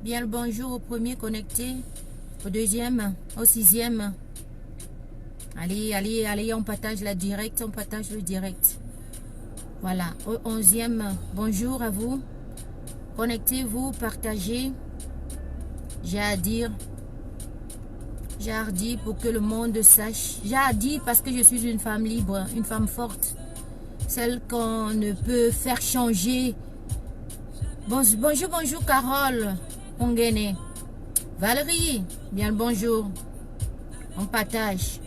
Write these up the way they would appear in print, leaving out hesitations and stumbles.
Bien le bonjour au premier connecté, au deuxième, au sixième. Allez, on partage la direct, on partage le direct. Voilà, au 11e, bonjour à vous. Connectez-vous, partagez. J'ai à dire pour que le monde sache. J'ai à dire parce que je suis une femme libre, une femme forte. Celle qu'on ne peut faire changer. Bonjour Carole Ongene. Valérie, bien le bonjour. On partage.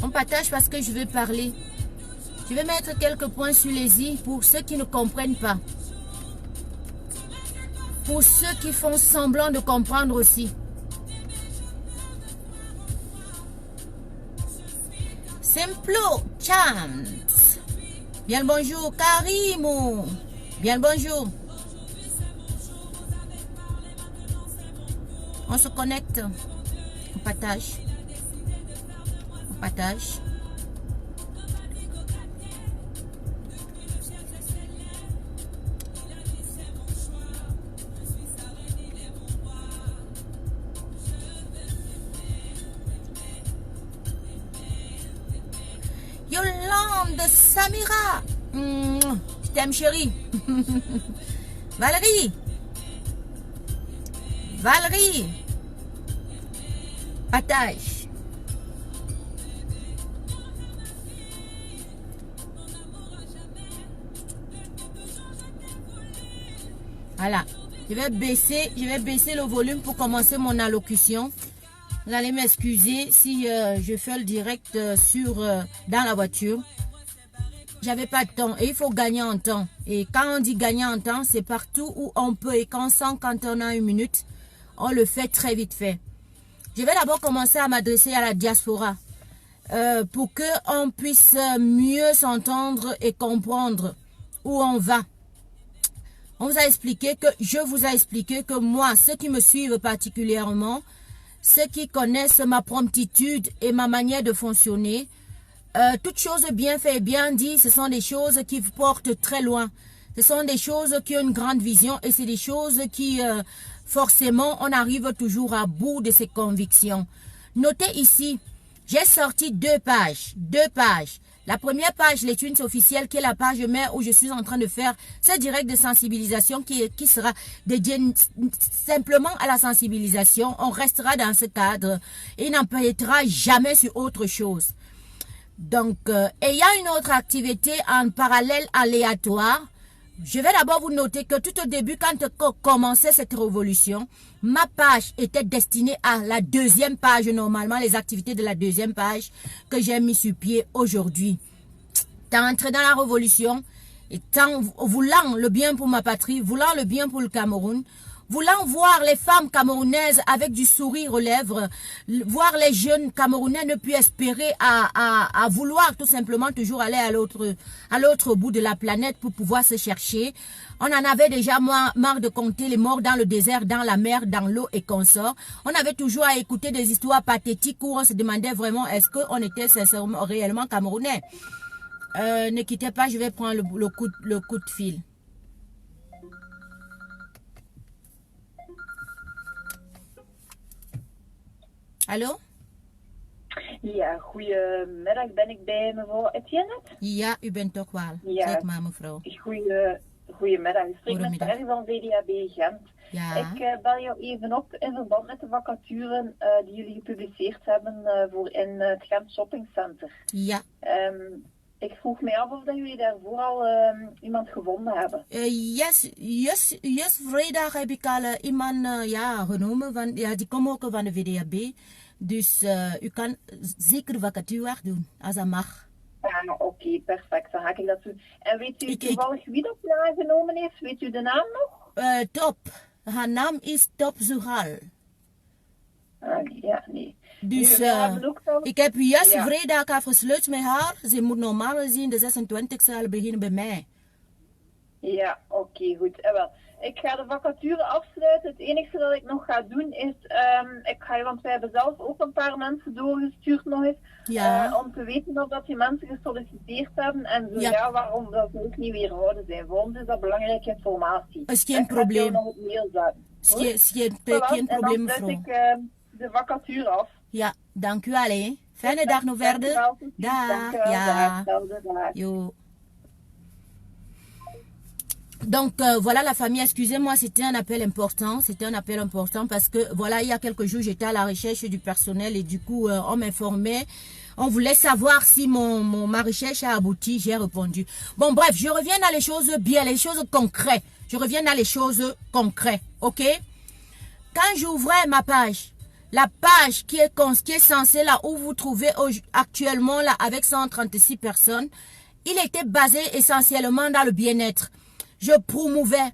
On partage parce que je veux parler. Je vais mettre quelques points sur les i pour ceux qui ne comprennent pas. Pour ceux qui font semblant de comprendre aussi. Simplo Chance. Bien le bonjour. Karimo. Bien le bonjour. On se connecte. On partage. On partage. Yolande Samira. Je t'aime chérie. Valérie. Partage. Voilà. Je vais baisser le volume pour commencer mon allocution. Vous allez m'excuser si je fais le direct dans la voiture. J'avais pas de temps et il faut gagner en temps. Et quand on dit gagner en temps, c'est partout où on peut. Et quand on a une minute, on le fait très vite fait. Je vais d'abord commencer à m'adresser à la diaspora pour qu'on puisse mieux s'entendre et comprendre où on va. Je vous ai expliqué que moi, ceux qui me suivent particulièrement, ceux qui connaissent ma promptitude et ma manière de fonctionner, toutes choses bien faites et bien dites, ce sont des choses qui portent très loin. Ce sont des choses qui ont une grande vision et c'est des choses qui, forcément, on arrive toujours à bout de ses convictions. Notez ici, j'ai sorti deux pages. La première page, l'étude officielle, qui est la page mère où je suis en train de faire ce direct de sensibilisation qui sera dédié simplement à la sensibilisation. On restera dans ce cadre et n'empiétera jamais sur autre chose. Donc, et il y a une autre activité en parallèle aléatoire. Je vais d'abord vous noter que tout au début, quand commençait cette révolution, ma page était destinée à la deuxième page, normalement les activités de la deuxième page que j'ai mis sur pied aujourd'hui. Tant entrer dans la révolution, et tant voulant le bien pour ma patrie, voulant le bien pour le Cameroun, voulant voir les femmes camerounaises avec du sourire aux lèvres, voir les jeunes Camerounais ne plus espérer à vouloir tout simplement toujours aller à l'autre bout de la planète pour pouvoir se chercher. On en avait déjà marre de compter les morts dans le désert, dans la mer, dans l'eau et consorts. On avait toujours à écouter des histoires pathétiques où on se demandait vraiment est-ce qu'on était sincèrement, réellement Camerounais. Ne quittez pas, je vais prendre le coup de fil. Hallo? Ja, goedemiddag. Ben ik bij mevrouw Etienne? Ja, u bent toch wel. Ja. Zeg maar, mevrouw. Goedemiddag. Ik spreek met Perry van VDAB Gent. Ja. Ik bel jou even op in verband met de vacature die jullie gepubliceerd hebben voor in het Gent Shopping Center. Ja. Ik vroeg mij af of dat jullie daarvoor al iemand gevonden hebben. Yes, vrijdag heb ik al iemand genomen. Die komen ook van de VDAB. Dus u kan zeker vacature doen, als dat mag. Oké, perfect. Dan ga ik dat doen. En weet u toevallig wie dat aangenomen heeft? Weet u de naam nog? Top. Haar naam is Top Zuhal. Ja, nee. Dus ik heb juist vrijdag afgesloten met haar. Ze moet normaal gezien de 26e al beginnen bij mij. Ja, oké, goed. Wel, ik ga de vacature afsluiten. Het enige dat ik nog ga doen is, want wij hebben zelf ook een paar mensen doorgestuurd nog eens, om te weten of dat die mensen gesolliciteerd hebben en zo waarom dat ze ook niet weerhouden zijn. Voor ons is dat belangrijke informatie. Is geen probleem. Nog op mail zetten. Zie een probleem, mevrouw. Dan de vacature af. Ja, dank u alleen. Fijne dag nog verder. Dag. Ja. Yo. Donc voilà la famille, excusez-moi, c'était un appel important. C'était un appel important parce que voilà, il y a quelques jours, j'étais à la recherche du personnel et du coup, on m'informait. On voulait savoir si ma recherche a abouti. J'ai répondu. Bon, bref, je reviens dans les choses bien, les choses concrètes. Je reviens dans les choses concrètes, ok? Quand j'ouvrais ma page, la page qui est censée là où vous trouvez actuellement là avec 136 personnes, il était basé essentiellement dans le bien-être. Je promouvais,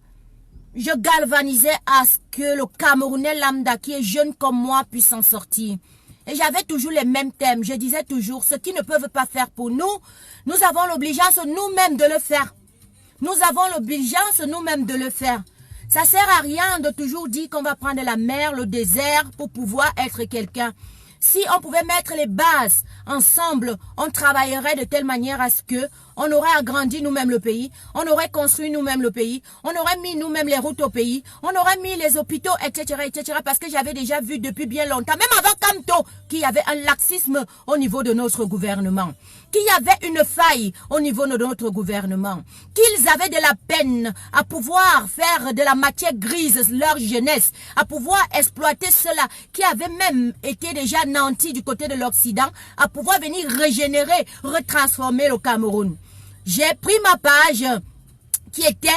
je galvanisais à ce que le Camerounais lambda qui est jeune comme moi puisse s'en sortir. Et j'avais toujours les mêmes thèmes. Je disais toujours, ceux qui ne peuvent pas faire pour nous, nous avons l'obligeance nous-mêmes de le faire. Nous avons l'obligeance nous-mêmes de le faire. Ça sert à rien de toujours dire qu'on va prendre la mer, le désert pour pouvoir être quelqu'un. Si on pouvait mettre les bases ensemble, on travaillerait de telle manière à ce que on aurait agrandi nous-mêmes le pays, on aurait construit nous-mêmes le pays, on aurait mis nous-mêmes les routes au pays, on aurait mis les hôpitaux, etc., etc. Parce que j'avais déjà vu depuis bien longtemps, même avant Kamto, qu'il y avait un laxisme au niveau de notre gouvernement, qu'il y avait une faille au niveau de notre gouvernement, qu'ils avaient de la peine à pouvoir faire de la matière grise leur jeunesse, à pouvoir exploiter cela qui avait même été déjà nanti du côté de l'Occident, à pouvoir venir régénérer, retransformer le Cameroun. J'ai pris ma page qui était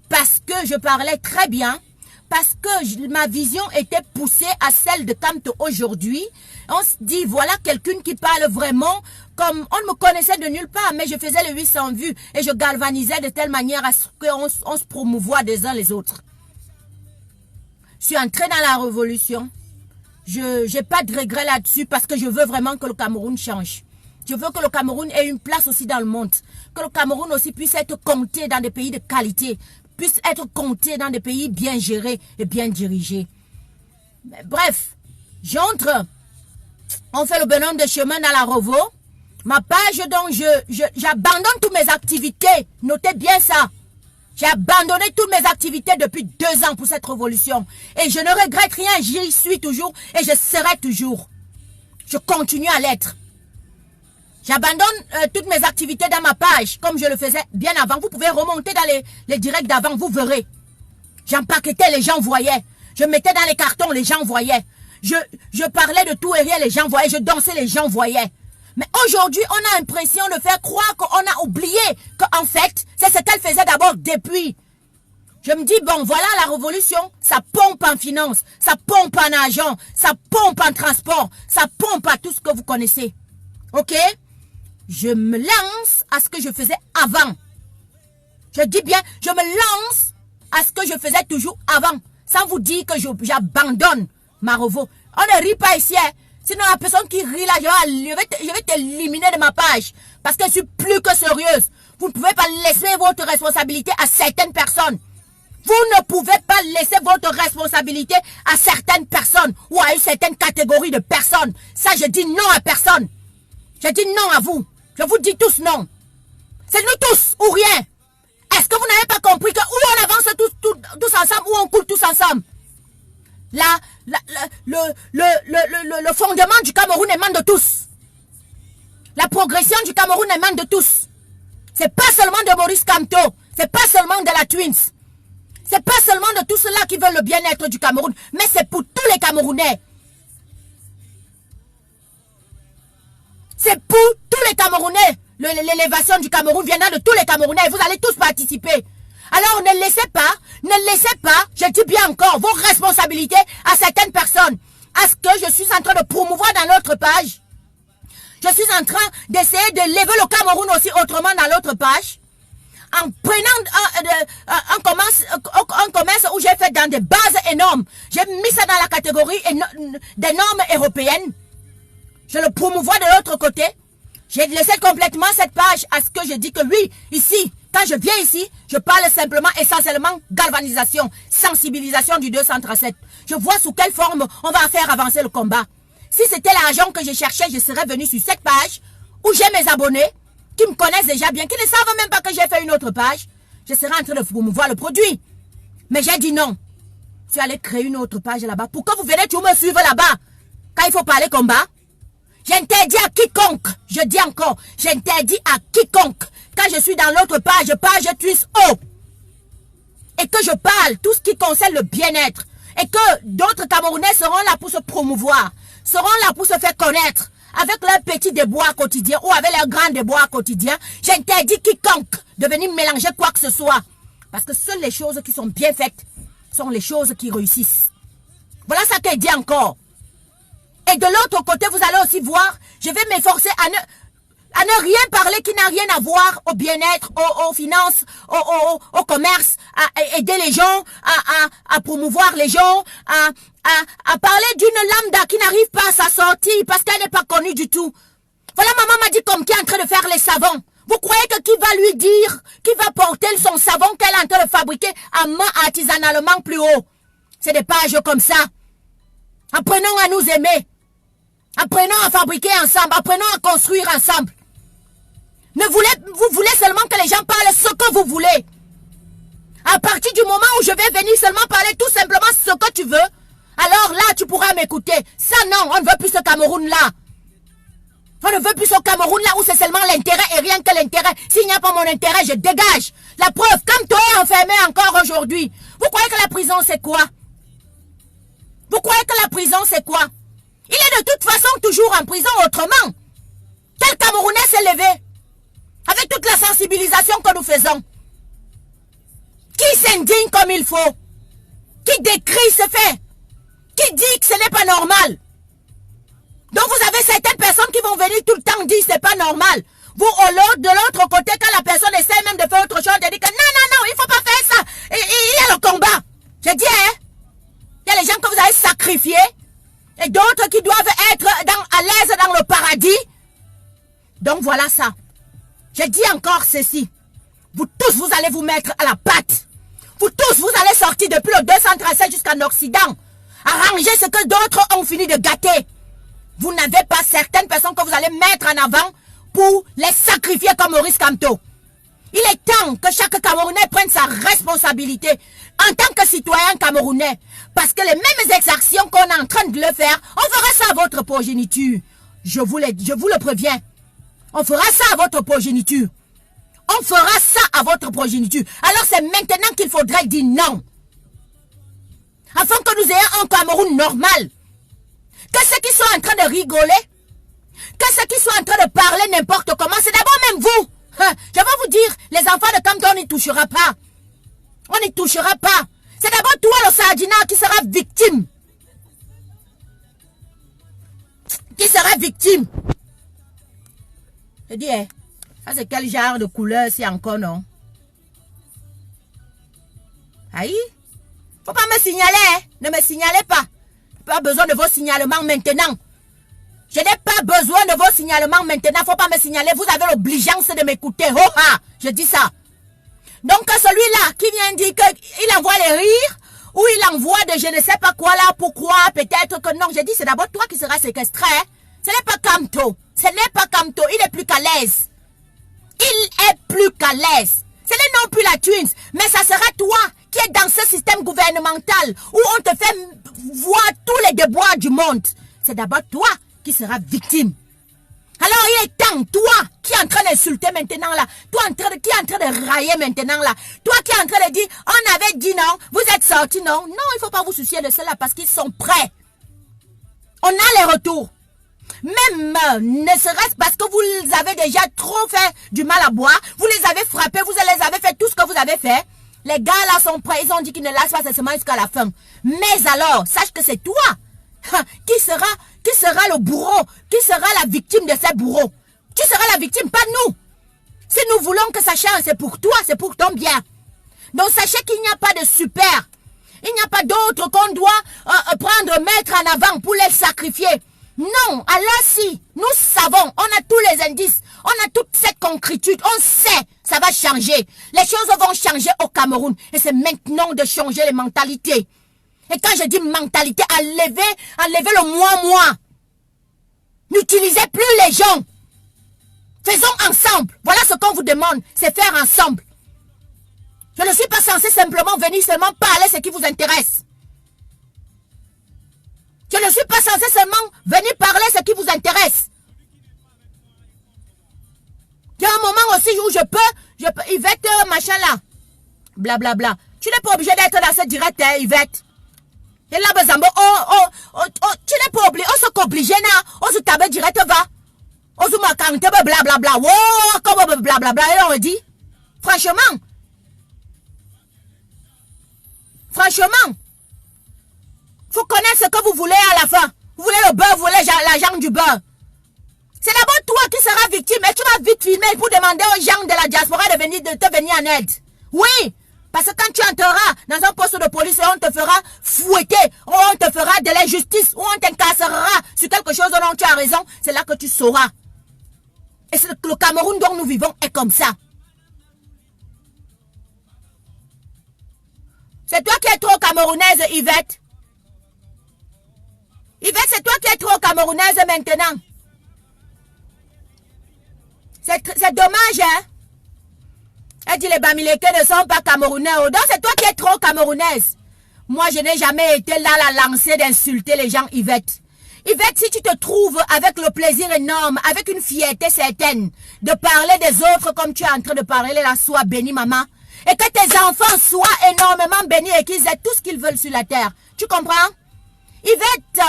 parce que je parlais très bien, parce que ma vision était poussée à celle de Kamto aujourd'hui. On se dit, voilà quelqu'un qui parle vraiment comme on me connaissait de nulle part, mais je faisais les 800 vues et je galvanisais de telle manière à ce qu'on se promouvoie des uns les autres. Je suis entrée dans la révolution. Je n'ai pas de regret là-dessus parce que je veux vraiment que le Cameroun change. Je veux que le Cameroun ait une place aussi dans le monde. Que le Cameroun aussi puisse être compté dans des pays de qualité. Puisse être compté dans des pays bien gérés et bien dirigés. Mais bref, j'entre. On fait le bonhomme de chemin dans la Revo. Ma page, donc, j'abandonne toutes mes activités. Notez bien ça. J'ai abandonné toutes mes activités depuis 2 ans pour cette révolution. Et je ne regrette rien. J'y suis toujours et je serai toujours. Je continue à l'être. J'abandonne toutes mes activités dans ma page, comme je le faisais bien avant. Vous pouvez remonter dans les directs d'avant, vous verrez. J'empaquetais, les gens voyaient. Je mettais dans les cartons, les gens voyaient. Je parlais de tout et rien, les gens voyaient. Je dansais, les gens voyaient. Mais aujourd'hui, on a l'impression de faire croire qu'on a oublié qu'en fait, c'est ce qu'elle faisait d'abord depuis. Je me dis, bon, voilà la révolution, ça pompe en finance, ça pompe en argent, ça pompe en transport, ça pompe à tout ce que vous connaissez. Ok? Je me lance à ce que je faisais avant. Je dis bien, je me lance à ce que je faisais toujours avant. Sans vous dire que j'abandonne ma revo. On ne rit pas ici. Hein. Sinon, la personne qui rit là, je vais t'éliminer de ma page. Parce que je suis plus que sérieuse. Vous ne pouvez pas laisser votre responsabilité à certaines personnes. Vous ne pouvez pas laisser votre responsabilité à certaines personnes ou à une certaine catégorie de personnes. Ça, je dis non à personne. Je dis non à vous. Je vous dis tous non. C'est nous tous ou rien. Est-ce que vous n'avez pas compris que où on avance tous ensemble, ou on coule tous ensemble? Là, le fondement du Cameroun émane de tous. La progression du Cameroun émane de tous. C'est pas seulement de Maurice Kamto. C'est pas seulement de la Twins. C'est pas seulement de tous ceux-là qui veulent le bien-être du Cameroun. Mais c'est pour tous les Camerounais. C'est pour tous les Camerounais. L'élévation du Cameroun viendra de tous les Camerounais. Vous allez tous participer. Alors ne laissez pas, je dis bien encore, vos responsabilités à certaines personnes. À ce que je suis en train de promouvoir dans l'autre page. Je suis en train d'essayer de lever le Cameroun aussi autrement dans l'autre page. En prenant un commerce où j'ai fait dans des bases énormes. J'ai mis ça dans la catégorie des normes européennes. Je le promouvois de l'autre côté. J'ai laissé complètement cette page à ce que je dis que oui, ici, quand je viens ici, je parle simplement, essentiellement, galvanisation, sensibilisation du 237. Je vois sous quelle forme on va faire avancer le combat. Si c'était l'argent que je cherchais, je serais venu sur cette page où j'ai mes abonnés qui me connaissent déjà bien, qui ne savent même pas que j'ai fait une autre page. Je serais en train de promouvoir le produit. Mais j'ai dit non. Tu allais créer une autre page là-bas. Pourquoi vous venez toujours me suivre là-bas? Quand il faut parler combat? J'interdis à quiconque, je dis encore, j'interdis à quiconque, quand je suis dans l'autre page twist haut, et que je parle tout ce qui concerne le bien-être, et que d'autres Camerounais seront là pour se promouvoir, seront là pour se faire connaître, avec leurs petits déboires quotidiens ou avec leurs grands déboires quotidiens, j'interdis quiconque de venir mélanger quoi que ce soit. Parce que seules les choses qui sont bien faites sont les choses qui réussissent. Voilà ça qu'elle dit encore. Et de l'autre côté, vous allez aussi voir, je vais m'efforcer à ne rien parler qui n'a rien à voir au bien-être, aux finances, au commerce, à aider les gens, à promouvoir les gens, à parler d'une lambda qui n'arrive pas à sa sortie parce qu'elle n'est pas connue du tout. Voilà, maman m'a dit comme qui est en train de faire les savons. Vous croyez que qui va lui dire, qui va porter son savon qu'elle est en train de fabriquer à main artisanalement plus haut? C'est des pages comme ça. Apprenons à nous aimer. Apprenons à fabriquer ensemble. Apprenons à construire ensemble. Vous voulez seulement que les gens parlent ce que vous voulez. À partir du moment où je vais venir seulement parler tout simplement ce que tu veux, alors là, tu pourras m'écouter. Ça, non, on ne veut plus ce Cameroun-là. On ne veut plus ce Cameroun-là où c'est seulement l'intérêt et rien que l'intérêt. S'il n'y a pas mon intérêt, je dégage. La preuve, comme toi est enfermé encore aujourd'hui. Vous croyez que la prison, c'est quoi? Vous croyez que la prison, c'est quoi? Il est de toute façon toujours en prison autrement. Quel Camerounais s'est levé? Avec toute la sensibilisation que nous faisons. Qui s'indigne comme il faut? Qui décrit ce fait? Qui dit que ce n'est pas normal? Donc vous avez certaines personnes qui vont venir tout le temps dire que ce n'est pas normal. Vous, de l'autre côté, quand la personne essaie même de faire autre chose, elle dit que non, il ne faut pas faire ça. Et il y a le combat. Je dis, hein? Il y a les gens que vous avez sacrifiés. Et d'autres qui doivent être à l'aise dans le paradis. Donc voilà ça. Je dis encore ceci. Vous tous, vous allez vous mettre à la patte. Vous tous, vous allez sortir depuis le 237 jusqu'en Occident. Arranger ce que d'autres ont fini de gâter. Vous n'avez pas certaines personnes que vous allez mettre en avant pour les sacrifier comme Maurice Kamto. Il est temps que chaque Camerounais prenne sa responsabilité en tant que citoyen camerounais. Parce que les mêmes exactions qu'on est en train de le faire, on fera ça à votre progéniture. Je vous le préviens. On fera ça à votre progéniture. On fera ça à votre progéniture. Alors c'est maintenant qu'il faudrait dire non. Afin que nous ayons un Cameroun normal. Que ceux qui sont en train de rigoler, que ceux qui sont en train de parler n'importe comment, c'est d'abord même vous. Je vais vous dire, les enfants de Kamto, on n'y touchera pas. On n'y touchera pas. C'est d'abord toi, le Sardina, qui sera victime. Qui sera victime. Je dis, ça c'est quel genre de couleur, c'est encore, non? Aïe. Faut pas me signaler, ne me signalez pas. Pas besoin de vos signalements maintenant. Je n'ai pas besoin de vos signalements maintenant. Faut pas me signaler. Vous avez l'obligeance de m'écouter. Oh ha! Je dis ça. Donc celui-là qui vient dire qu'il envoie les rires ou il envoie de je ne sais pas quoi là, pourquoi, peut-être que non. Je dis c'est d'abord toi qui seras séquestré. Ce n'est pas Kamto. Ce n'est pas Kamto. Il est plus qu'à l'aise. Il est plus qu'à l'aise. Ce n'est non plus la Twins. Mais ça sera toi qui es dans ce système gouvernemental où on te fait voir tous les déboires du monde. C'est d'abord toi qui seras victime. Alors il est temps, toi qui es en train d'insulter maintenant là, toi qui est en train de railler maintenant là, toi qui es en train de dire, on avait dit non, vous êtes sortis non. Non, il ne faut pas vous soucier de cela parce qu'ils sont prêts. On a les retours. Même ne serait-ce parce que vous avez déjà trop fait du mal à boire, vous les avez frappés, vous les avez fait tout ce que vous avez fait. Les gars là sont prêts, ils ont dit qu'ils ne lâchent pas cette semaine jusqu'à la fin. Mais alors, sache que c'est toi qui sera le bourreau, qui sera la victime de ces bourreaux. Tu seras la victime, pas nous. Si nous voulons que ça change, c'est pour toi, c'est pour ton bien. Donc sachez qu'il n'y a pas de super. Il n'y a pas d'autre qu'on doit prendre, mettre en avant pour les sacrifier. Non, alors si, nous savons, on a tous les indices, on a toute cette concrétude, on sait, ça va changer. Les choses vont changer au Cameroun. Et c'est maintenant de changer les mentalités. Et quand je dis mentalité, enlever le moi. N'utilisez plus les gens. Faisons ensemble. Voilà ce qu'on vous demande, c'est faire ensemble. Je ne suis pas censé simplement venir seulement parler ce qui vous intéresse. Je ne suis pas censé seulement venir parler ce qui vous intéresse. Il y a un moment aussi où je peux Yvette, machin là. Blablabla. Bla, bla. Tu n'es pas obligé d'être dans ce direct, hein, Yvette. Et là, Bazambo, tu n'es pas obligé. On se obligé, là. On se tabe direct, va. On se marque, blablabla. Wow, comme blablabla. Et on dit. Franchement. Faut connaître ce que vous voulez à la fin. Vous voulez le beurre, vous voulez l'argent du beurre. C'est d'abord toi qui seras victime et tu vas vite filmer pour demander aux gens de la diaspora de te venir en aide. Oui, parce que quand tu entreras dans un poste de police et on te fera fouetter, ou on te fera de l'injustice, ou on t'incarcérera sur quelque chose dont tu as raison, c'est là que tu sauras. Et le Cameroun dont nous vivons est comme ça. C'est toi qui es trop camerounaise, Yvette. Yvette, c'est toi qui es trop camerounaise maintenant. C'est dommage, hein. Elle dit les Bamileke ne sont pas camerounais. Donc c'est toi qui es trop camerounaise. Moi, je n'ai jamais été là à la lancer d'insulter les gens, Yvette. Yvette, si tu te trouves avec le plaisir énorme, avec une fierté certaine, de parler des autres comme tu es en train de parler, là, sois béni, maman. Et que tes enfants soient énormément bénis et qu'ils aient tout ce qu'ils veulent sur la terre. Tu comprends? Yvette.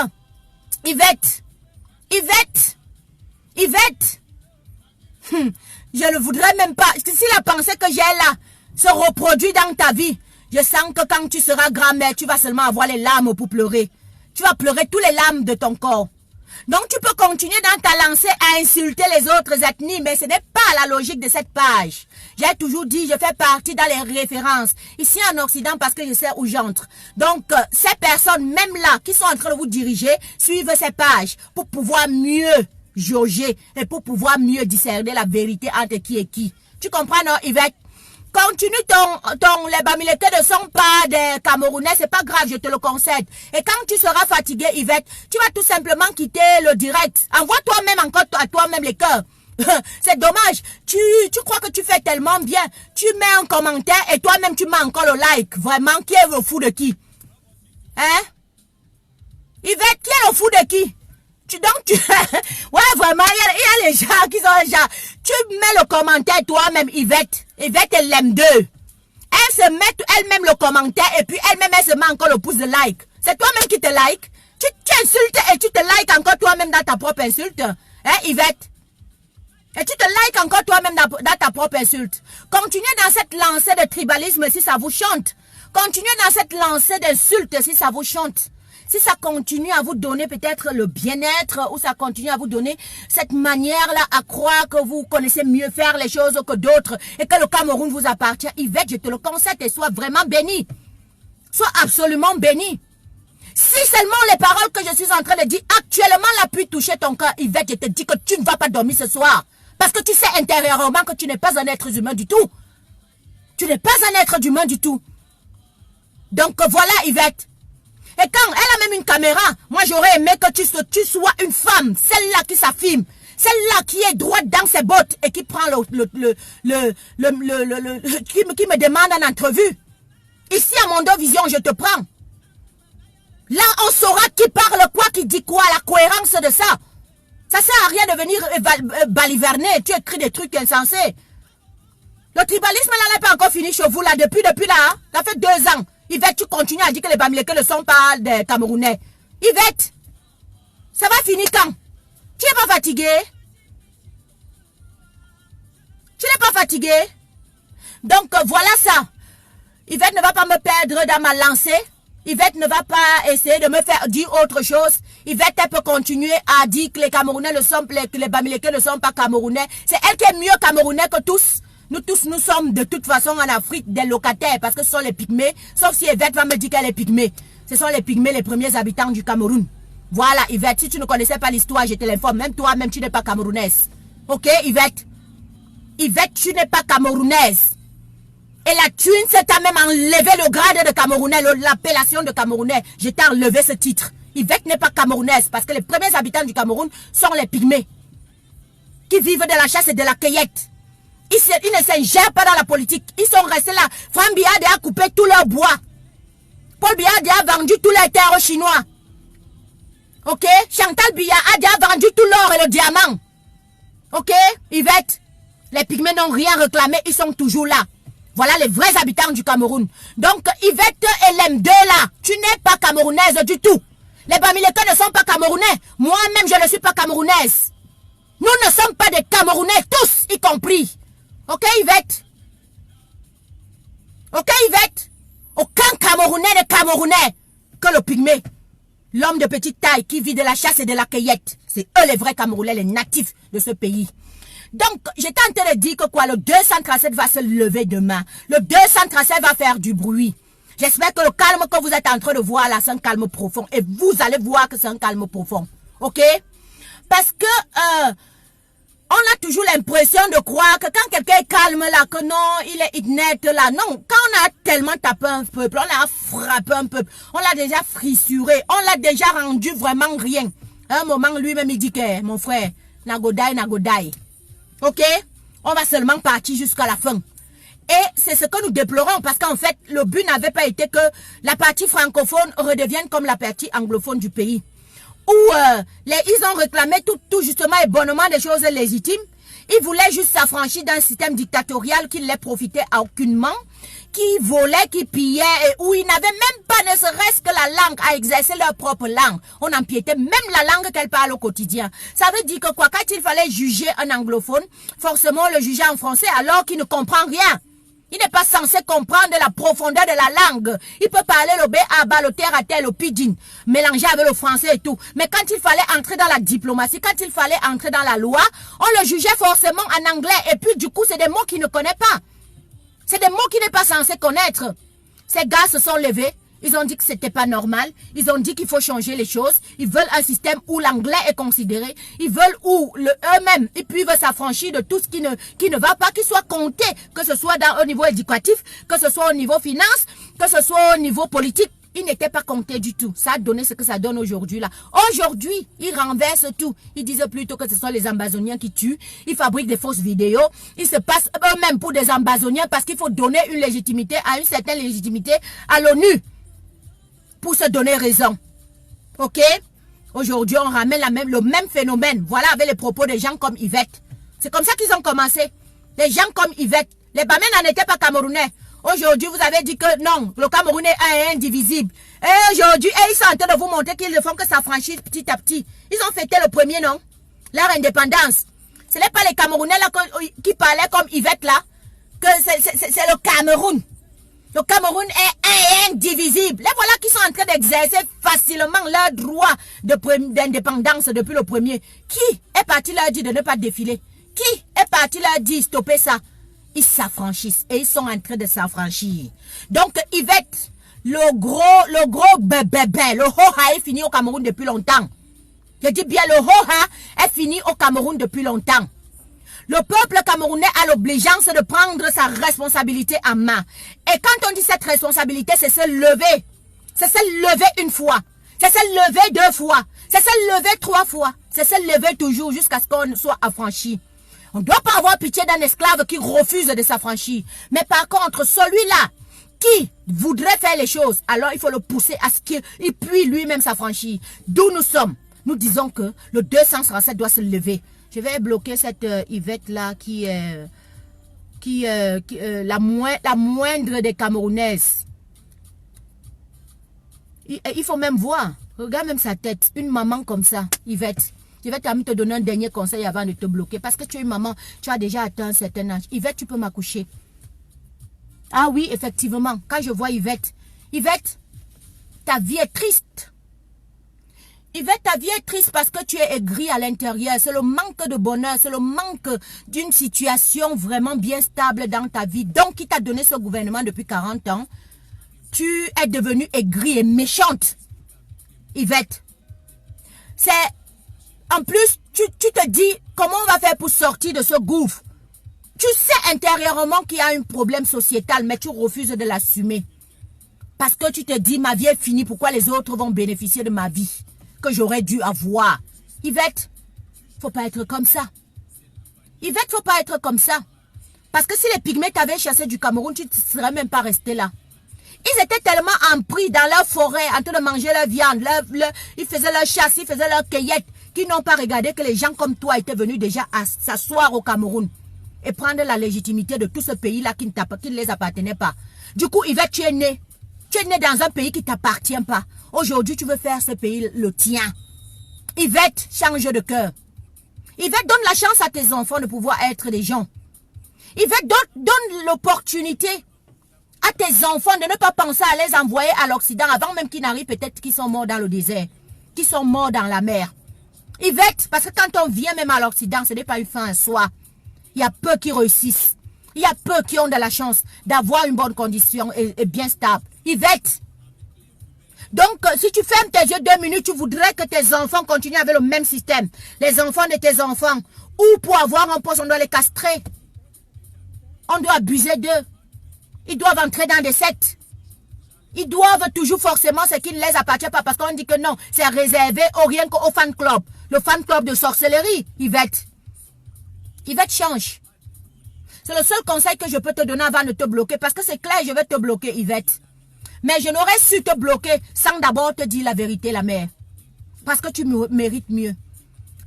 Je ne voudrais même pas. Si la pensée que j'ai là se reproduit dans ta vie, je sens que quand tu seras grand-mère, tu vas seulement avoir les larmes pour pleurer. Tu vas pleurer tous les larmes de ton corps. Donc tu peux continuer dans ta lancée à insulter les autres ethnies, mais ce n'est pas la logique de cette page. J'ai toujours dit, je fais partie dans les références, ici en Occident, parce que je sais où j'entre. Donc, ces personnes, même là, qui sont en train de vous diriger, suivent ces pages pour pouvoir mieux jauger et pour pouvoir mieux discerner la vérité entre qui et qui. Tu comprends, non, Yvette? Continue les Bamileke ne sont pas des Camerounais, c'est pas grave, je te le concède. Et quand tu seras fatigué, Yvette, tu vas tout simplement quitter le direct. Envoie toi-même encore à toi-même les cœurs. C'est dommage. Tu crois que tu fais tellement bien. Tu mets un commentaire et toi-même tu mets encore le like. Vraiment, qui est le fou de qui? Hein? Yvette, qui est le fou de qui? Ouais, vraiment, il y a les gens qui sont genre. Tu mets le commentaire toi-même, Yvette. Yvette, elle l'aime d'eux. Elle se met elle-même le commentaire et puis elle-même, elle se met encore le pouce de like. C'est toi-même qui te like. Tu insultes et tu te likes encore toi-même dans ta propre insulte. Hein, Yvette? Et tu te likes encore toi-même dans ta propre insulte. Continuez dans cette lancée de tribalisme si ça vous chante. Continuez dans cette lancée d'insultes si ça vous chante. Si ça continue à vous donner peut-être le bien-être ou ça continue à vous donner cette manière-là à croire que vous connaissez mieux faire les choses que d'autres et que le Cameroun vous appartient, Yvette, je te le concède et sois vraiment béni. Sois absolument béni. Si seulement les paroles que je suis en train de dire actuellement là pu toucher ton cœur, Yvette, je te dis que tu ne vas pas dormir ce soir. Parce que tu sais intérieurement que tu n'es pas un être humain du tout. Tu n'es pas un être humain du tout. Donc voilà, Yvette. Et quand elle a même une caméra, moi j'aurais aimé que tu sois une femme, celle-là qui s'affirme, celle-là qui est droite dans ses bottes et qui prend qui me demande en entrevue. Ici à Mondo Vision, je te prends. Là, on saura qui parle quoi, qui dit quoi, la cohérence de ça. Ça sert à rien de venir baliverner, tu écris des trucs insensés. Le tribalisme là n'est pas encore fini chez vous là, depuis là, hein? Ça fait 2 ans. Yvette, tu continues à dire que les Bamileke ne sont pas des Camerounais. Yvette, ça va finir quand? Tu n'es pas fatigué? Tu n'es pas fatigué? Donc voilà ça. Yvette ne va pas me perdre dans ma lancée. Yvette ne va pas essayer de me faire dire autre chose. Yvette, elle peut continuer à dire que les Camerounais ne sont pas, que les Bamileke ne sont pas Camerounais. C'est elle qui est mieux Camerounais que tous. Nous tous, nous sommes de toute façon en Afrique des locataires parce que ce sont les pygmées. Sauf si Yvette va me dire qu'elle est pygmée. Ce sont les pygmées, les premiers habitants du Cameroun. Voilà, Yvette, si tu ne connaissais pas l'histoire, je te l'informe. Même toi-même, tu n'es pas camerounaise. Ok, Yvette? Yvette, tu n'es pas camerounaise. Et la thune, c'est à même enlevé le grade de Camerounais, l'appellation de Camerounais. Je t'ai enlevé ce titre. Yvette n'est pas camerounaise parce que les premiers habitants du Cameroun sont les pygmées. Qui vivent de la chasse et de la cueillette. Ils ne s'ingèrent pas dans la politique. Ils sont restés là. Franck Biade a coupé tout leur bois. Paul Biade a vendu tous les terres aux Chinois. Ok? Chantal Biya a déjà vendu tout l'or et le diamant. Ok? Yvette, les pygmées n'ont rien réclamé, ils sont toujours là. Voilà les vrais habitants du Cameroun. Donc, Yvette et l'M2 là, tu n'es pas camerounaise du tout. Les Bamileke ne sont pas camerounais. Moi-même, je ne suis pas camerounaise. Nous ne sommes pas des Camerounais, tous, y compris. Ok, Yvette? Ok, Yvette? Aucun Camerounais n'est Camerounais que le pygmée. L'homme de petite taille qui vit de la chasse et de la cueillette. C'est eux les vrais Camerounais, les natifs de ce pays. Donc, j'étais en train de dire que quoi, le 237 va se lever demain. Le 237 va faire du bruit. J'espère que le calme que vous êtes en train de voir là, c'est un calme profond. Et vous allez voir que c'est un calme profond. Ok? Parce que, on a toujours l'impression de croire que quand quelqu'un est calme là, que non, il est net là. Non, quand on a tellement tapé un peuple, on a frappé un peuple, on l'a déjà frissuré, on l'a déjà rendu vraiment rien. À un moment, lui-même, il dit que, mon frère, nagodai, nagodai. Ok? On va seulement partir jusqu'à la fin. Et c'est ce que nous déplorons parce qu'en fait, le but n'avait pas été que la partie francophone redevienne comme la partie anglophone du pays. Où ils ont réclamé tout justement et bonnement des choses légitimes. Ils voulaient juste s'affranchir d'un système dictatorial qui ne les profitait aucunement, qui volait, qui pillait, et où ils n'avaient même pas ne serait-ce que la langue à exercer leur propre langue. On empiétait même la langue qu'elle parle au quotidien. Ça veut dire que quoi, quand il fallait juger un anglophone, forcément on le jugeait en français alors qu'il ne comprend rien. Il n'est pas censé comprendre la profondeur de la langue. Il peut parler le béaba, le terre à terre, le pidgin, mélanger avec le français et tout. Mais quand il fallait entrer dans la diplomatie, quand il fallait entrer dans la loi, on le jugeait forcément en anglais. Et puis du coup, c'est des mots qu'il ne connaît pas. C'est des mots qu'il n'est pas censé connaître. Ces gars se sont levés. Ils ont dit que c'était pas normal. Ils ont dit qu'il faut changer les choses. Ils veulent un système où l'anglais est considéré. Ils veulent où eux-mêmes, ils peuvent s'affranchir de tout ce qui ne va pas, qu'il soit compté, que ce soit au niveau éducatif, que ce soit au niveau finance, que ce soit au niveau politique. Ils n'étaient pas comptés du tout. Ça a donné ce que ça donne aujourd'hui là. Aujourd'hui, ils renversent tout. Ils disent plutôt que ce sont les Ambazoniens qui tuent. Ils fabriquent des fausses vidéos. Ils se passent eux-mêmes pour des Ambazoniens parce qu'il faut donner une légitimité, à une certaine légitimité à l'ONU. Pour se donner raison. Ok? Aujourd'hui, on ramène le même phénomène. Voilà, avec les propos des gens comme Yvette. C'est comme ça qu'ils ont commencé. Les gens comme Yvette. Les Bamens n'en étaient pas camerounais. Aujourd'hui, vous avez dit que non, le Cameroun est indivisible. Et aujourd'hui, ils sont en train de vous montrer qu'ils ne font que s'affranchir petit à petit. Ils ont fêté le premier, non? Leur indépendance. Ce n'est pas les Camerounais là, qui parlaient comme Yvette là. Que c'est le Cameroun. Le Cameroun est indivisible. Les voilà qui sont en train d'exercer facilement leur droit d'indépendance depuis le premier. Qui est parti leur dire de ne pas défiler? Qui est parti leur dire stopper ça? Ils s'affranchissent et ils sont en train de s'affranchir. Donc Yvette, le gros bébé, le Hoha est fini au Cameroun depuis longtemps. Je dis bien le Hoha est fini au Cameroun depuis longtemps. Le peuple camerounais a l'obligeance de prendre sa responsabilité en main. Et quand on dit cette responsabilité, c'est se lever. C'est se lever une fois. C'est se lever deux fois. C'est se lever trois fois. C'est se lever toujours jusqu'à ce qu'on soit affranchi. On ne doit pas avoir pitié d'un esclave qui refuse de s'affranchir. Mais par contre, celui-là qui voudrait faire les choses, alors il faut le pousser à ce qu'il puisse lui-même s'affranchir. D'où nous sommes. Nous disons que le 237 doit se lever. Je vais bloquer cette Yvette là qui est la moindre des Camerounaises. Il faut même voir. Regarde même sa tête. Une maman comme ça, Yvette. Je vais te donner un dernier conseil avant de te bloquer. Parce que tu es une maman, tu as déjà atteint un certain âge. Yvette, tu peux m'accoucher. Ah oui, effectivement. Quand je vois Yvette, ta vie est triste. Yvette, ta vie est triste parce que tu es aigrie à l'intérieur. C'est le manque de bonheur, c'est le manque d'une situation vraiment bien stable dans ta vie. Donc, qui t'a donné ce gouvernement depuis 40 ans, tu es devenue aigrie et méchante. Yvette, c'est... En plus, tu te dis, comment on va faire pour sortir de ce gouffre? Tu sais intérieurement qu'il y a un problème sociétal, mais tu refuses de l'assumer. Parce que tu te dis, ma vie est finie, pourquoi les autres vont bénéficier de ma vie que j'aurais dû avoir? Yvette, faut pas être comme ça. Yvette, faut pas être comme ça. Parce que si les pygmées t'avaient chassé du Cameroun, tu ne serais même pas resté là. Ils étaient tellement empris dans leur forêt, en train de manger leur viande, ils faisaient leur chasse, ils faisaient leur cueillette, qu'ils n'ont pas regardé que les gens comme toi étaient venus déjà à s'asseoir au Cameroun et prendre la légitimité de tout ce pays-là qui ne les appartenait pas. Du coup, Yvette, tu es né dans un pays qui ne t'appartient pas. Aujourd'hui, tu veux faire ce pays le tien. Yvette, change de cœur. Yvette, donne la chance à tes enfants de pouvoir être des gens. Yvette, donne l'opportunité à tes enfants de ne pas penser à les envoyer à l'Occident avant même qu'ils n'arrivent, peut-être qu'ils sont morts dans le désert, qu'ils sont morts dans la mer. Yvette, parce que quand on vient même à l'Occident, ce n'est pas une fin en soi. Il y a peu qui réussissent. Il y a peu qui ont de la chance d'avoir une bonne condition et bien stable. Yvette, donc si tu fermes tes yeux 2 minutes, tu voudrais que tes enfants continuent avec le même système. Les enfants de tes enfants. Ou pour avoir un poste, on doit les castrer. On doit abuser d'eux. Ils doivent entrer dans des sectes. Ils doivent toujours forcément ce qui ne les appartient pas. Parce qu'on dit que non, c'est réservé rien qu'au fan club. Le fan club de sorcellerie, Yvette. Yvette, change. C'est le seul conseil que je peux te donner avant de te bloquer. Parce que c'est clair, je vais te bloquer, Yvette. Mais je n'aurais su te bloquer sans d'abord te dire la vérité, la mère. Parce que tu mérites mieux.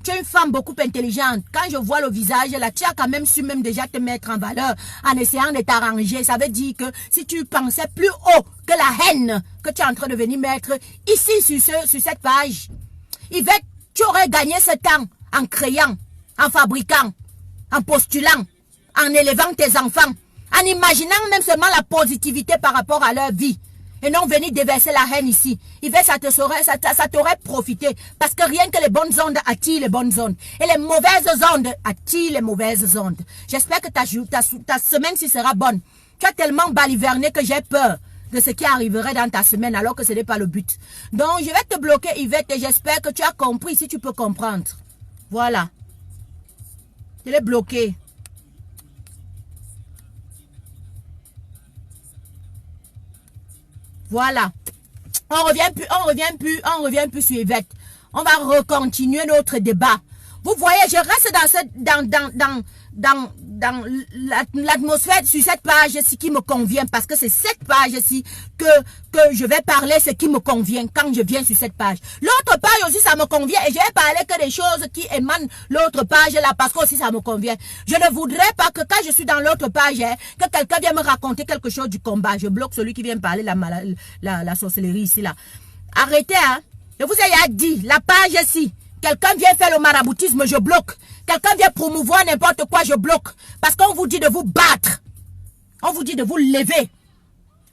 Tu es une femme beaucoup intelligente. Quand je vois le visage, là, tu as quand même su même déjà te mettre en valeur en essayant de t'arranger. Ça veut dire que si tu pensais plus haut que la haine que tu es en train de venir mettre ici sur cette page, Yvette, tu aurais gagné ce temps en créant, en fabriquant, en postulant, en élevant tes enfants, en imaginant même seulement la positivité par rapport à leur vie. Et non venir déverser la haine ici. Yvette, ça t'aurait profité. Parce que rien que les bonnes ondes attirent les bonnes ondes. Et les mauvaises ondes attirent les mauvaises ondes. J'espère que ta semaine-ci sera bonne. Tu as tellement baliverné que j'ai peur de ce qui arriverait dans ta semaine alors que ce n'est pas le but. Donc, je vais te bloquer, Yvette, et j'espère que tu as compris si tu peux comprendre. Voilà. Je l'ai bloqué. Voilà. On revient plus sur Yvette. On va recontinuer notre débat. Vous voyez, je reste dans l'atmosphère sur cette page-ci qui me convient. Parce que c'est cette page-ci que je vais parler ce qui me convient quand je viens sur cette page. L'autre page aussi, ça me convient. Et je vais parler que des choses qui émanent l'autre page-là parce que aussi ça me convient. Je ne voudrais pas que quand je suis dans l'autre page, que quelqu'un vienne me raconter quelque chose du combat. Je bloque celui qui vient me parler la sorcellerie ici, là. Arrêtez, hein. Je vous ai dit, la page-ci. Quelqu'un vient faire le maraboutisme, je bloque. Quelqu'un vient promouvoir n'importe quoi, je bloque. Parce qu'on vous dit de vous battre. On vous dit de vous lever.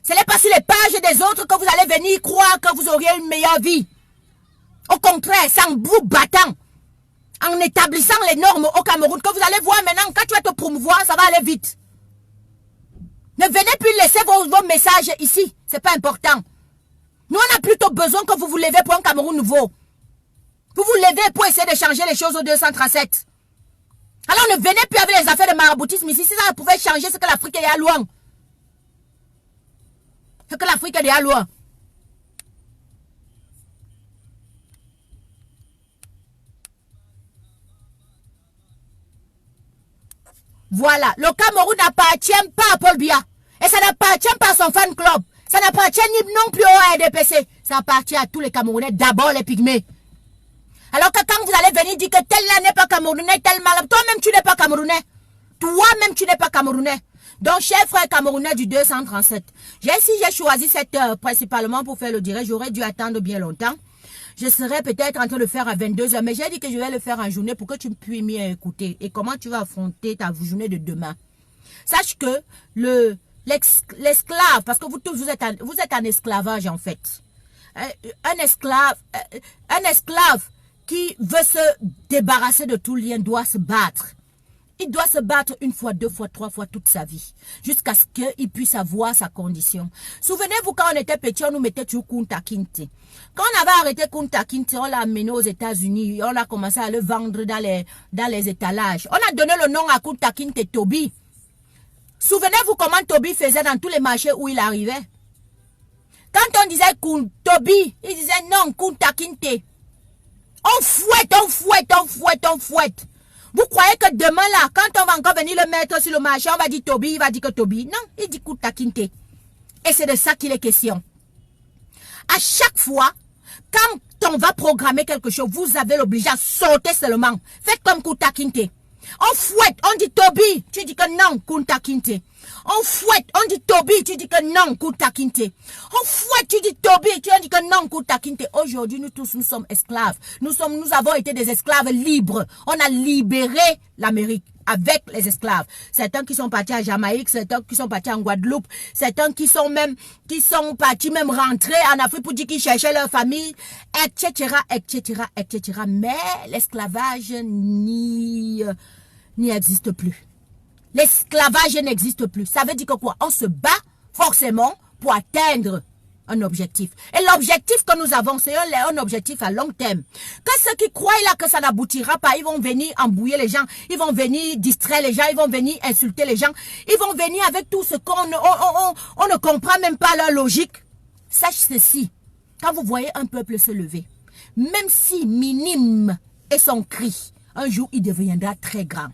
Ce n'est pas sur les pages des autres que vous allez venir croire que vous auriez une meilleure vie. Au contraire, c'est en vous battant, en établissant les normes au Cameroun, que vous allez voir maintenant, quand tu vas te promouvoir, ça va aller vite. Ne venez plus laisser vos messages ici. C'est pas important. Nous, on a plutôt besoin que vous vous levez pour un Cameroun nouveau. Vous vous levez pour essayer de changer les choses au 237. Alors ne venez plus avec les affaires de maraboutisme ici. Si ça pouvait changer, c'est que l'Afrique est à loin. C'est que l'Afrique est à loin. Voilà. Le Cameroun n'appartient pas à Paul Biya. Et ça n'appartient pas à son fan club. Ça n'appartient ni non plus au RDPC. Ça appartient à tous les Camerounais. D'abord les pygmées. Alors que quand vous allez venir dire que tel là n'est pas Camerounais, tel mal, toi-même tu n'es pas Camerounais. Toi-même tu n'es pas Camerounais. Donc, chers frères Camerounais du 237, j'ai choisi cette heure principalement pour faire le direct. J'aurais dû attendre bien longtemps. Je serais peut-être en train de le faire à 22 h, mais j'ai dit que je vais le faire en journée pour que tu puisses mieux écouter. Et comment tu vas affronter ta journée de demain. Sache que l'esclave, parce que vous êtes en esclavage en fait. Un esclave qui veut se débarrasser de tout lien doit se battre. Il doit se battre 1 fois, 2 fois, 3 fois toute sa vie. Jusqu'à ce qu'il puisse avoir sa condition. Souvenez-vous, quand on était petit, on nous mettait toujours Kunta Kinte. Quand on avait arrêté Kunta Kinte, on l'a amené aux États-Unis. On a commencé à le vendre dans les étalages. On a donné le nom à Kunta Kinte Toby. Souvenez-vous comment Toby faisait dans tous les marchés où il arrivait. Quand on disait Toby, il disait non, Kunta Kinte. On fouette. Vous croyez que demain là, quand on va encore venir le mettre sur le marché, on va dire Toby, il va dire que Toby. Non, il dit Kunta Kinte. Et c'est de ça qu'il est question. À chaque fois, quand on va programmer quelque chose, vous avez l'obligation à sauter seulement. Faites comme Kunta Kinte. On fouette, on dit Toby, tu dis que non, Kunta Kinte. On fouette, on dit Toby, tu dis que non, Kunta Kinte. On fouette, tu dis Toby, tu dis que non, Kunta Kinte. Aujourd'hui, nous tous, nous sommes esclaves. Nous avons été des esclaves libres. On a libéré l'Amérique avec les esclaves. Certains qui sont partis à Jamaïque, certains qui sont partis en Guadeloupe, certains qui sont partis même rentrer en Afrique pour dire qu'ils cherchaient leur famille, etc., etc., etc. Mais l'esclavage n'y existe plus. L'esclavage n'existe plus. Ça veut dire que quoi? On se bat forcément pour atteindre un objectif. Et l'objectif que nous avons, c'est un objectif à long terme. Que ceux qui croient là que ça n'aboutira pas, ils vont venir embrouiller les gens, ils vont venir distraire les gens, ils vont venir insulter les gens, ils vont venir avec tout ce qu'on on ne comprend même pas leur logique. Sache ceci, quand vous voyez un peuple se lever, même si minime est son cri, un jour il deviendra très grand.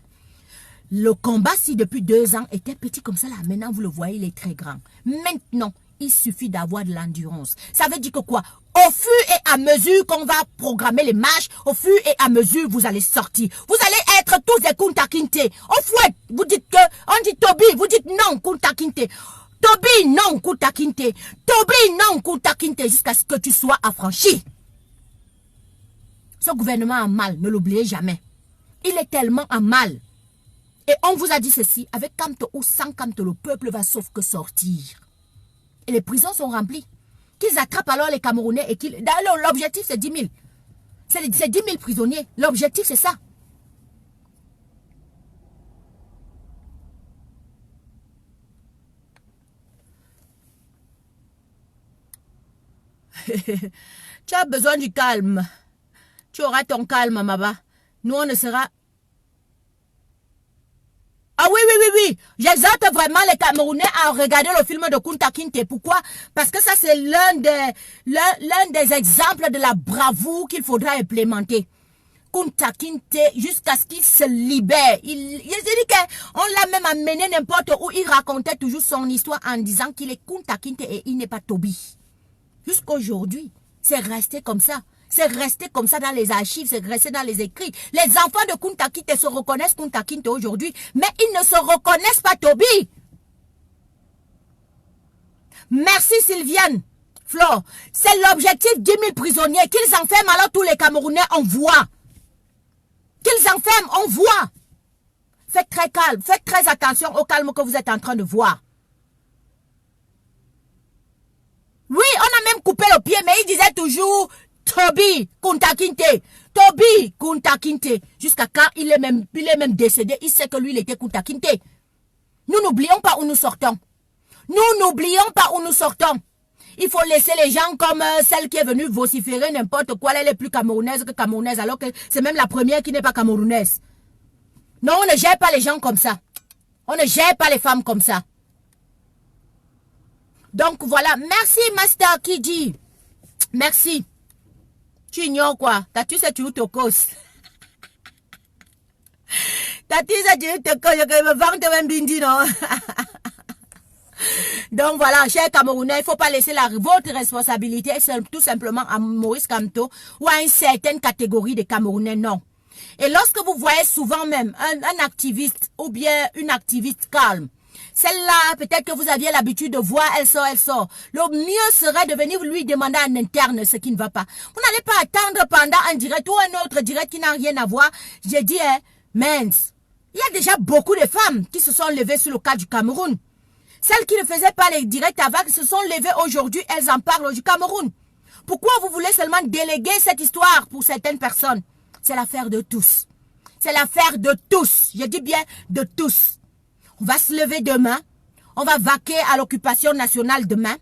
Le combat, si depuis 2 ans était petit comme ça, là, maintenant vous le voyez, il est très grand. Maintenant, il suffit d'avoir de l'endurance. Ça veut dire que quoi? Au fur et à mesure qu'on va programmer les marches, au fur et à mesure vous allez sortir. Vous allez être tous des Kunta Kinte. Au fouet, vous dites que, on dit Toby, vous dites non, Kunta Kinte. Toby, non, Kunta Kinte. Toby, non, Kunta Kinte, jusqu'à ce que tu sois affranchi. Ce gouvernement a mal, ne l'oubliez jamais. Il est tellement en mal. Et on vous a dit ceci, avec Kamto ou sans Kamto, le peuple va sauf que sortir. Et les prisons sont remplies. Qu'ils attrapent alors les Camerounais et qu'ils... D'ailleurs, l'objectif, c'est 10 000. C'est 10 000 prisonniers. L'objectif, c'est ça. Tu as besoin du calme. Tu auras ton calme, Maba. Nous, on ne sera... Ah oui, oui, oui, oui. J'exhorte vraiment les Camerounais à regarder le film de Kunta Kinte. Pourquoi? Parce que ça, c'est l'un des exemples de la bravoure qu'il faudra implémenter. Kunta Kinte, jusqu'à ce qu'il se libère. Il dit qu'on l'a même amené n'importe où. Il racontait toujours son histoire en disant qu'il est Kunta Kinte et il n'est pas Toby. Jusqu'aujourd'hui, c'est resté comme ça. C'est resté comme ça dans les archives, c'est resté dans les écrits. Les enfants de Kunta Kinte se reconnaissent Kunta Kinte aujourd'hui, mais ils ne se reconnaissent pas Toby. Merci Sylviane. Flo, c'est l'objectif 10 000 prisonniers. Qu'ils enferment alors tous les Camerounais, on voit. Qu'ils enferment, on voit. Faites très calme, faites très attention au calme que vous êtes en train de voir. Oui, on a même coupé le pied, mais il disait toujours... Toby Kunta Kinte, Toby Kunta Kinte, jusqu'à quand il est même décédé, il sait que lui il était Kunta Kinte. Nous n'oublions pas où nous sortons. Nous n'oublions pas où nous sortons. Il faut laisser les gens comme celle qui est venue vociférer n'importe quoi, elle est plus camerounaise que camerounaise, alors que c'est même la première qui n'est pas camerounaise. Non, on ne gère pas les gens comme ça. On ne gère pas les femmes comme ça. Donc voilà, merci Master Kidji. Merci. Tu ignores quoi? T'as-tu sais tu te causes? T'as-tu sais tu te causes? Je me vante même bindi, non? Donc voilà, chers Camerounais, il ne faut pas laisser votre responsabilité tout simplement à Maurice Kamto ou à une certaine catégorie de Camerounais, non. Et lorsque vous voyez souvent même un activiste ou bien une activiste calme, celle-là, peut-être que vous aviez l'habitude de voir, elle sort. Le mieux serait de venir lui demander en interne ce qui ne va pas. Vous n'allez pas attendre pendant un direct ou un autre direct qui n'a rien à voir. J'ai dit, mince, il y a déjà beaucoup de femmes qui se sont levées sur le cas du Cameroun. Celles qui ne faisaient pas les directs avant se sont levées aujourd'hui, elles en parlent du Cameroun. Pourquoi vous voulez seulement déléguer cette histoire pour certaines personnes? C'est l'affaire de tous. C'est l'affaire de tous. Je dis bien de tous. On va se lever demain. On va vaquer à l'occupation nationale demain.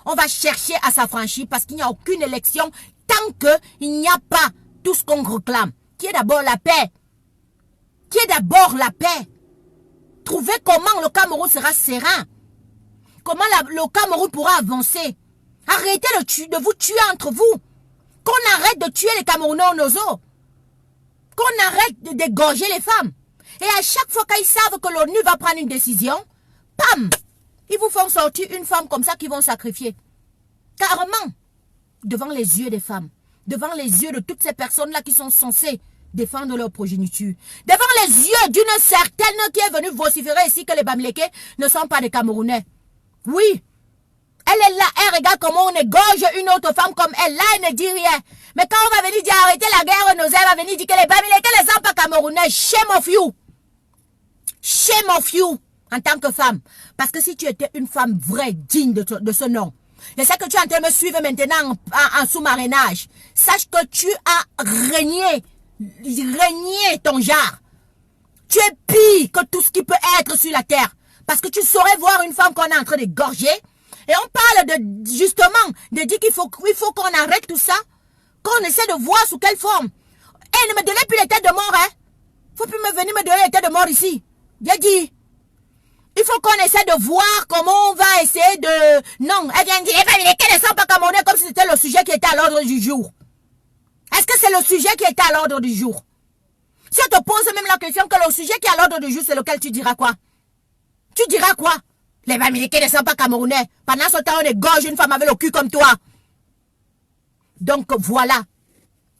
On va chercher à s'affranchir parce qu'il n'y a aucune élection tant qu'il n'y a pas tout ce qu'on réclame. Qui est d'abord la paix. Qui est d'abord la paix. Trouvez comment le Cameroun sera serein. Comment le Cameroun pourra avancer. Arrêtez de vous tuer entre vous. Qu'on arrête de tuer les Camerounais en ozo. Qu'on arrête de dégorger les femmes. Et à chaque fois qu'ils savent que l'ONU va prendre une décision, pam, ils vous font sortir une femme comme ça qu'ils vont sacrifier. Carrément. Devant les yeux des femmes. Devant les yeux de toutes ces personnes-là qui sont censées défendre leur progéniture. Devant les yeux d'une certaine qui est venue vociférer ici que les Bamileke ne sont pas des Camerounais. Oui. Elle est là, elle regarde comment on égorge une autre femme comme elle. Là, elle ne dit rien. Mais quand on va venir dire arrêtez la guerre, nos ailes va venir dire que les Bamileke ne sont pas Camerounais. Shame of you. Shame of you. En tant que femme. Parce que si tu étais une femme vraie, digne de ce nom, et c'est que tu es en train de me suivre maintenant en sous-marinage, sache que tu as régné ton genre. Tu es pire que tout ce qui peut être sur la terre. Parce que tu saurais voir une femme qu'on est en train d'égorger. Et on parle de, justement, de dire qu'il faut qu'on arrête tout ça. Qu'on essaie de voir sous quelle forme. Et ne me donnez plus les têtes de mort, hein. Faut plus me venir me donner les têtes de mort ici. J'ai dit. Il faut qu'on essaie de voir comment on va essayer de... Non, elle vient dire, qu'elles ne sont pas camerounais comme si c'était le sujet qui était à l'ordre du jour. Est-ce que c'est le sujet qui était à l'ordre du jour? Si on te pose même la question que le sujet qui est à l'ordre du jour, c'est lequel, tu diras quoi? Tu diras quoi? Les Bamileke ne sont pas camerounais. Pendant ce temps, on égorge une femme avec le cul comme toi. Donc voilà.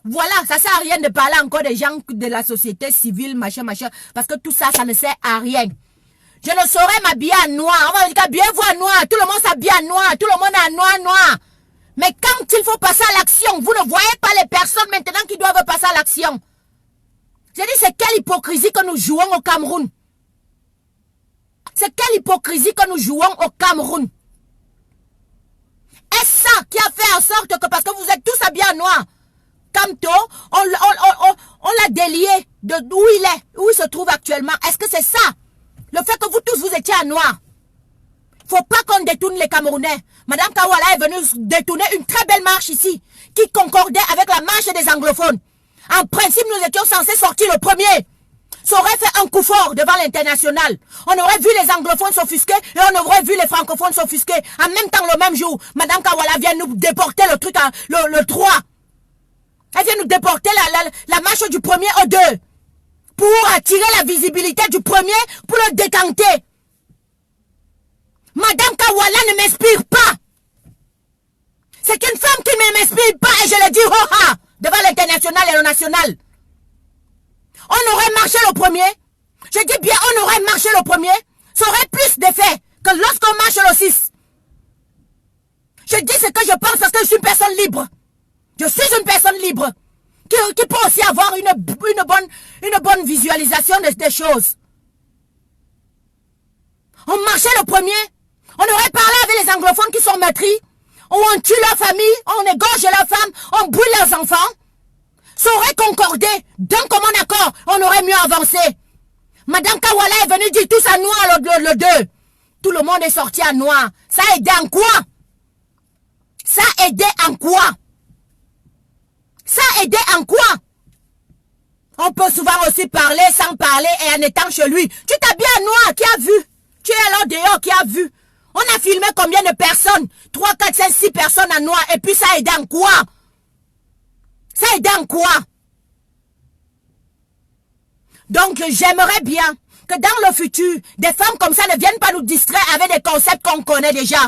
Voilà, ça sert à rien de parler encore des gens de la société civile, machin. Parce que tout ça, ça ne sert à rien. Je ne saurais m'habiller en noir. On va dire qu'habillez-vous en noir. Tout le monde s'habille en noir. Tout le monde est en noir. Mais quand il faut passer à l'action, vous ne voyez pas les personnes maintenant qui doivent passer à l'action. J'ai dit, c'est quelle hypocrisie que nous jouons au Cameroun. C'est quelle hypocrisie que nous jouons au Cameroun. Est-ce ça qui a fait en sorte que, parce que vous êtes tous habillés en noir, Camto, on l'a délié de d'où il est, où il se trouve actuellement. Est-ce que c'est ça? Le fait que vous tous vous étiez en noir. Faut pas qu'on détourne les Camerounais. Madame Kawala est venue détourner une très belle marche ici, qui concordait avec la marche des anglophones. En principe, nous étions censés sortir le premier. Ça aurait fait un coup fort devant l'international. On aurait vu les anglophones s'offusquer et on aurait vu les francophones s'offusquer. En même temps, le même jour, Madame Kawala vient nous déporter le truc, le 3. Elle vient nous déporter la marche du premier au 2. Pour attirer la visibilité du premier, pour le décanter. Madame Kawala ne m'inspire pas. C'est une femme qui ne m'inspire pas et je le dis ho-ha devant l'international et le national. On aurait marché le premier. Je dis bien on aurait marché le premier. Ça aurait plus d'effet que lorsqu'on marche le 6. Je dis ce que je pense parce que je suis une personne libre. Je suis une personne libre. Qui peut aussi avoir une bonne visualisation des choses. On marchait le premier. On aurait parlé avec les anglophones qui sont meurtris. On tue leur famille, on égorge leurs femmes, on brûle leurs enfants. Ça aurait concordé. D'un commun accord, on aurait mieux avancé. Madame Kawala est venue dire tous à noir le 2. Tout le monde est sorti à noir. Ça a aidé en quoi? Ça a aidé en quoi? Ça a aidé en quoi? On peut souvent aussi parler sans parler et en étant chez lui. Tu t'habilles en noir, qui a vu? Tu es là dehors, qui a vu? On a filmé combien de personnes? 3, 4, 5, 6 personnes en noir. Et puis ça a aidé en quoi? Ça a aidé en quoi? Donc j'aimerais bien que dans le futur, des femmes comme ça ne viennent pas nous distraire avec des concepts qu'on connaît déjà.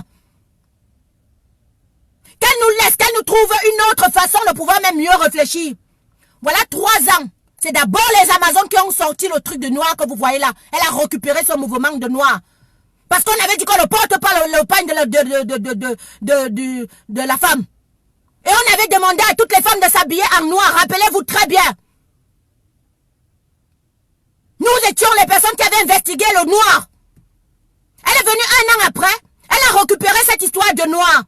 Qu'elle nous laisse, qu'elle nous trouve une autre façon de pouvoir même mieux réfléchir. Voilà 3 ans. C'est d'abord les Amazones qui ont sorti le truc de noir que vous voyez là. Elle a récupéré ce mouvement de noir. Parce qu'on avait dit qu'on ne porte pas le pain de la femme. Et on avait demandé à toutes les femmes de s'habiller en noir. Rappelez-vous très bien. Nous étions les personnes qui avaient investigué le noir. Elle est venue 1 an après. Elle a récupéré cette histoire de noir.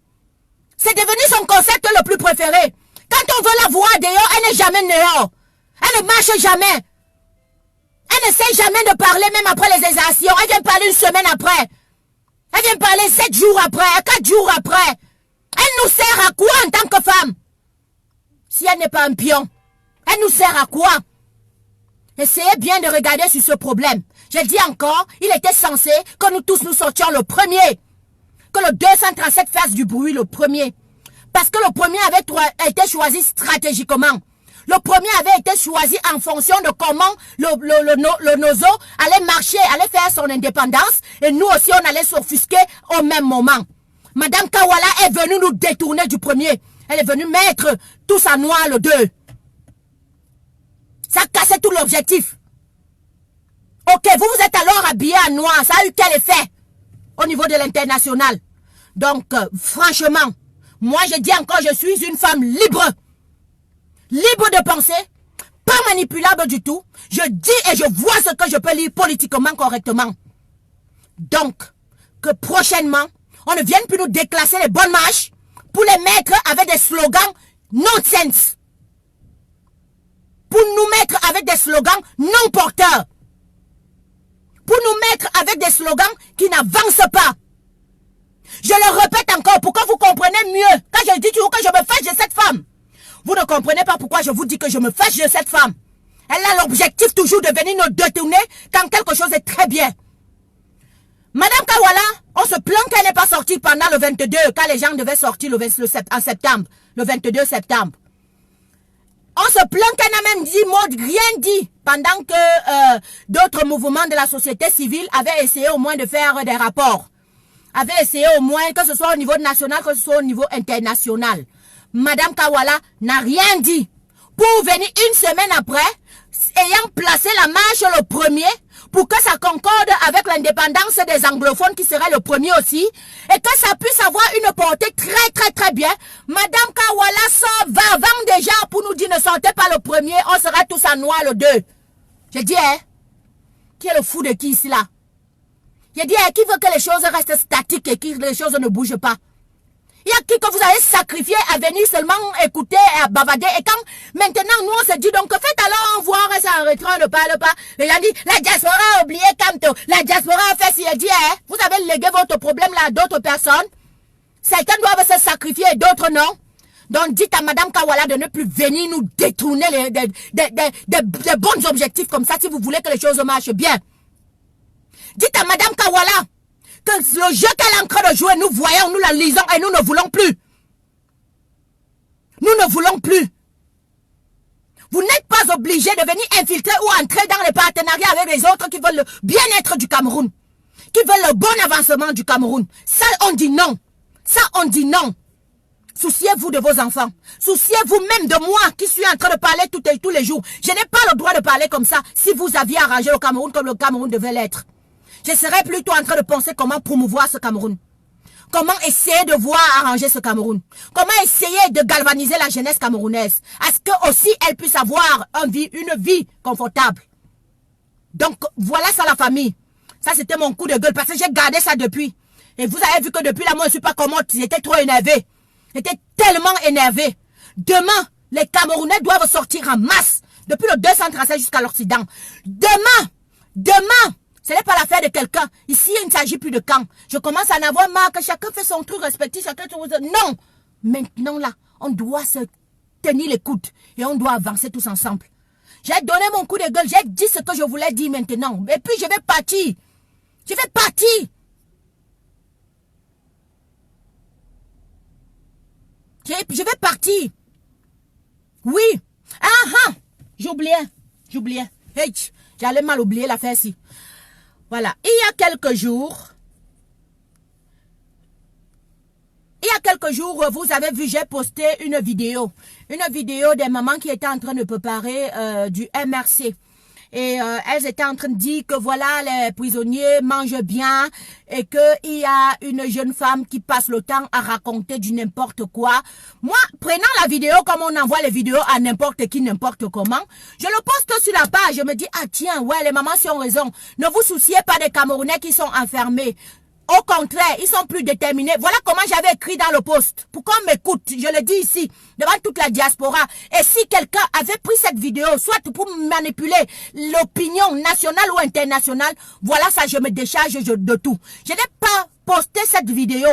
C'est devenu son concept le plus préféré. Quand on veut la voir dehors, elle n'est jamais dehors. Elle ne marche jamais. Elle ne sait jamais de parler même après les exercices. Elle vient parler 1 semaine après. Elle vient parler 7 jours après, 4 jours après. Elle nous sert à quoi en tant que femme? Si elle n'est pas un pion, elle nous sert à quoi? Essayez bien de regarder sur ce problème. Je dis encore, il était censé que nous tous nous sortions le premier. Que le 237 fasse du bruit le premier. Parce que le premier avait été choisi stratégiquement. Le premier avait été choisi en fonction de comment le Nozo allait marcher, allait faire son indépendance. Et nous aussi, on allait s'offusquer au même moment. Madame Kawala est venue nous détourner du premier. Elle est venue mettre tout ça noir le 2. Ça a cassé tout l'objectif. Ok, vous êtes alors habillé en noir. Ça a eu quel effet au niveau de l'international? Donc, franchement, moi je dis encore, je suis une femme libre. Libre de penser, pas manipulable du tout. Je dis et je vois ce que je peux lire politiquement correctement. Donc, que prochainement, on ne vienne plus nous déclasser les bonnes marches pour les mettre avec des slogans nonsense. Pour nous mettre avec des slogans non porteurs. Pour nous mettre avec des slogans qui n'avancent pas. Je le répète encore pour que vous compreniez mieux. Quand je dis toujours que je me fâche de cette femme, vous ne comprenez pas pourquoi je vous dis que je me fâche de cette femme. Elle a l'objectif toujours de venir nous détourner quand quelque chose est très bien. Madame Kawala, on se plaint qu'elle n'est pas sortie pendant le 22, quand les gens devaient sortir en septembre, le 22 septembre. On se plaint qu'elle n'a même rien dit, pendant que d'autres mouvements de la société civile avaient essayé au moins de faire des rapports. Avaient essayé au moins, que ce soit au niveau national, que ce soit au niveau international. Madame Kawala n'a rien dit. Pour venir une semaine après, ayant placé la marche le premier, pour que ça concorde avec l'indépendance des anglophones qui serait le premier aussi, et que ça puisse avoir une portée très bien. Madame Kawala sort va déjà pour nous dire ne sortez pas le premier, on sera tous en noir le 2. Je dis, qui est le fou de qui ici là? Je dis, qui veut que les choses restent statiques et que les choses ne bougent pas? Il y a qui que vous avez sacrifié à venir seulement écouter et à bavader. Et quand maintenant nous on se dit donc faites alors voir et ça arrêtera, ne parle pas. Les gens disent la diaspora a oublié Kamto. La diaspora a fait si elle dit vous avez légué votre problème là à d'autres personnes. Certains doivent se sacrifier et d'autres non. Donc dites à Madame Kawala de ne plus venir nous détourner des bons objectifs comme ça si vous voulez que les choses marchent bien. Dites à Madame Kawala que le jeu qu'elle est en train de jouer, nous voyons, nous la lisons et nous ne voulons plus. Nous ne voulons plus. Vous n'êtes pas obligé de venir infiltrer ou entrer dans les partenariats avec les autres qui veulent le bien-être du Cameroun, qui veulent le bon avancement du Cameroun. Ça, on dit non. Ça, on dit non. Souciez-vous de vos enfants. Souciez-vous même de moi qui suis en train de parler tous les jours. Je n'ai pas le droit de parler comme ça si vous aviez arrangé le Cameroun comme le Cameroun devait l'être. Je serais plutôt en train de penser comment promouvoir ce Cameroun. Comment essayer de voir arranger ce Cameroun. Comment essayer de galvaniser la jeunesse camerounaise. À ce que aussi elle puisse avoir une vie confortable. Donc voilà ça la famille. Ça c'était mon coup de gueule parce que j'ai gardé ça depuis. Et vous avez vu que depuis là moi je ne suis pas commode. J'étais trop énervé. J'étais tellement énervé. Demain, les Camerounais doivent sortir en masse. Depuis le 237 jusqu'à l'Occident. Demain. Ce n'est pas l'affaire de quelqu'un. Ici, il ne s'agit plus de camp. Je commence à en avoir marre que chacun fait son truc respectif. Non. Maintenant, là, on doit se tenir les coudes. Et on doit avancer tous ensemble. J'ai donné mon coup de gueule. J'ai dit ce que je voulais dire maintenant. Et puis, je vais partir. Je vais partir. Je vais partir. Oui. J'oubliais. Hey, j'allais mal oublier l'affaire-ci. Voilà, il y a quelques jours, vous avez vu, j'ai posté une vidéo des mamans qui étaient en train de préparer du MRC. Et elles étaient en train de dire que voilà, les prisonniers mangent bien et qu'il y a une jeune femme qui passe le temps à raconter du n'importe quoi. Moi, prenant la vidéo comme on envoie les vidéos à n'importe qui, n'importe comment, je le poste sur la page. Je me dis, ah tiens, ouais, les mamans ont raison. Ne vous souciez pas des Camerounais qui sont enfermés. Au contraire, ils sont plus déterminés. Voilà comment j'avais écrit dans le post. Pour qu'on m'écoute, je le dis ici, devant toute la diaspora. Et si quelqu'un avait pris cette vidéo, soit pour manipuler l'opinion nationale ou internationale, voilà ça, je me décharge de tout. Je n'ai pas posté cette vidéo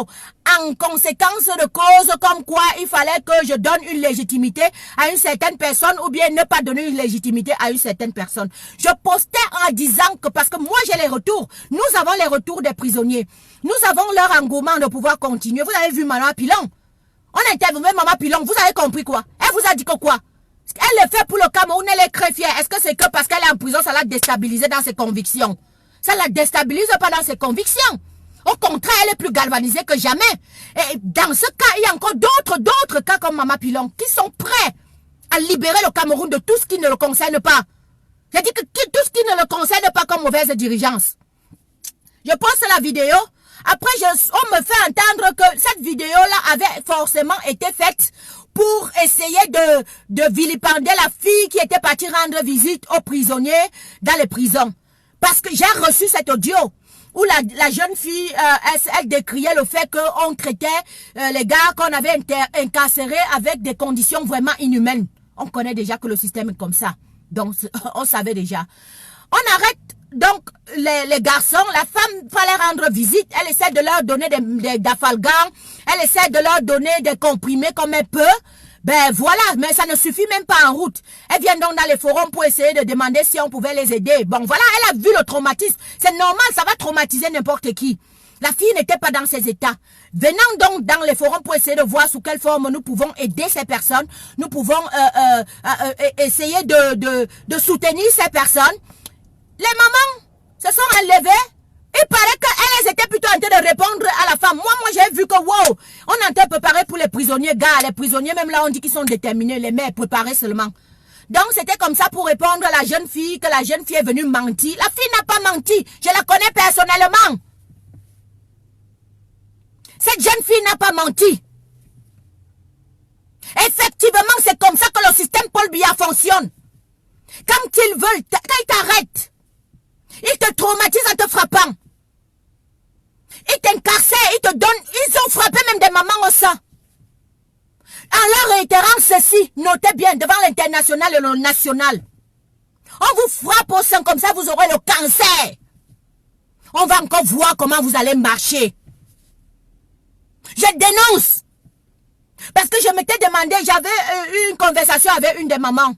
en conséquence de cause comme quoi il fallait que je donne une légitimité à une certaine personne ou bien ne pas donner une légitimité à une certaine personne. Je postais en disant que parce que moi j'ai les retours, nous avons les retours des prisonniers. Nous avons leur engouement de pouvoir continuer. Vous avez vu Maman Pilon. On a interviewé Maman Pilon. Vous avez compris quoi? Elle vous a dit que quoi? Elle le fait pour le Cameroun, elle est très fière. Est-ce que c'est que parce qu'elle est en prison, ça l'a déstabilisé dans ses convictions? Ça la déstabilise pas dans ses convictions. Au contraire, elle est plus galvanisée que jamais. Et dans ce cas, il y a encore d'autres cas comme Maman Pilon qui sont prêts à libérer le Cameroun de tout ce qui ne le concerne pas. J'ai dit que tout ce qui ne le concerne pas comme mauvaise dirigeance. Je poste la vidéo. Après, on me fait entendre que cette vidéo-là avait forcément été faite pour essayer de vilipender la fille qui était partie rendre visite aux prisonniers dans les prisons. Parce que j'ai reçu cet audio où la jeune fille, elle décriait le fait qu'on traitait les gars qu'on avait incarcérés avec des conditions vraiment inhumaines. On connaît déjà que le système est comme ça. Donc, on savait déjà. On arrête donc les garçons. La femme fallait rendre visite. Elle essaie de leur donner des dafalgans. Elle essaie de leur donner des comprimés comme elle peut. Ben voilà, mais ça ne suffit même pas en route. Elle vient donc dans les forums pour essayer de demander si on pouvait les aider. Bon voilà, elle a vu le traumatisme. C'est normal, ça va traumatiser n'importe qui. La fille n'était pas dans ses états. Venant donc dans les forums pour essayer de voir sous quelle forme nous pouvons aider ces personnes. Nous pouvons essayer de soutenir ces personnes. Les mamans se sont enlevées. Il paraît qu'elles étaient plutôt en train de répondre à la femme. Moi j'ai vu que wow, on est en train de préparer pour les prisonniers, gars. Les prisonniers, même là, on dit qu'ils sont déterminés. Les mères préparées seulement. Donc, c'était comme ça pour répondre à la jeune fille, que la jeune fille est venue mentir. La fille n'a pas menti. Je la connais personnellement. Cette jeune fille n'a pas menti. Effectivement, c'est comme ça que le système Paul Biya fonctionne. Quand ils veulent, quand ils t'arrêtent, ils te traumatisent en te frappant. Ils t'incarcèrent, ils te donnent, ils ont frappé même des mamans au sang. En leur réitérant ceci, notez bien, devant l'international et le national. On vous frappe au sang comme ça, vous aurez le cancer. On va encore voir comment vous allez marcher. Je dénonce. Parce que je m'étais demandé, j'avais eu une conversation avec une des mamans.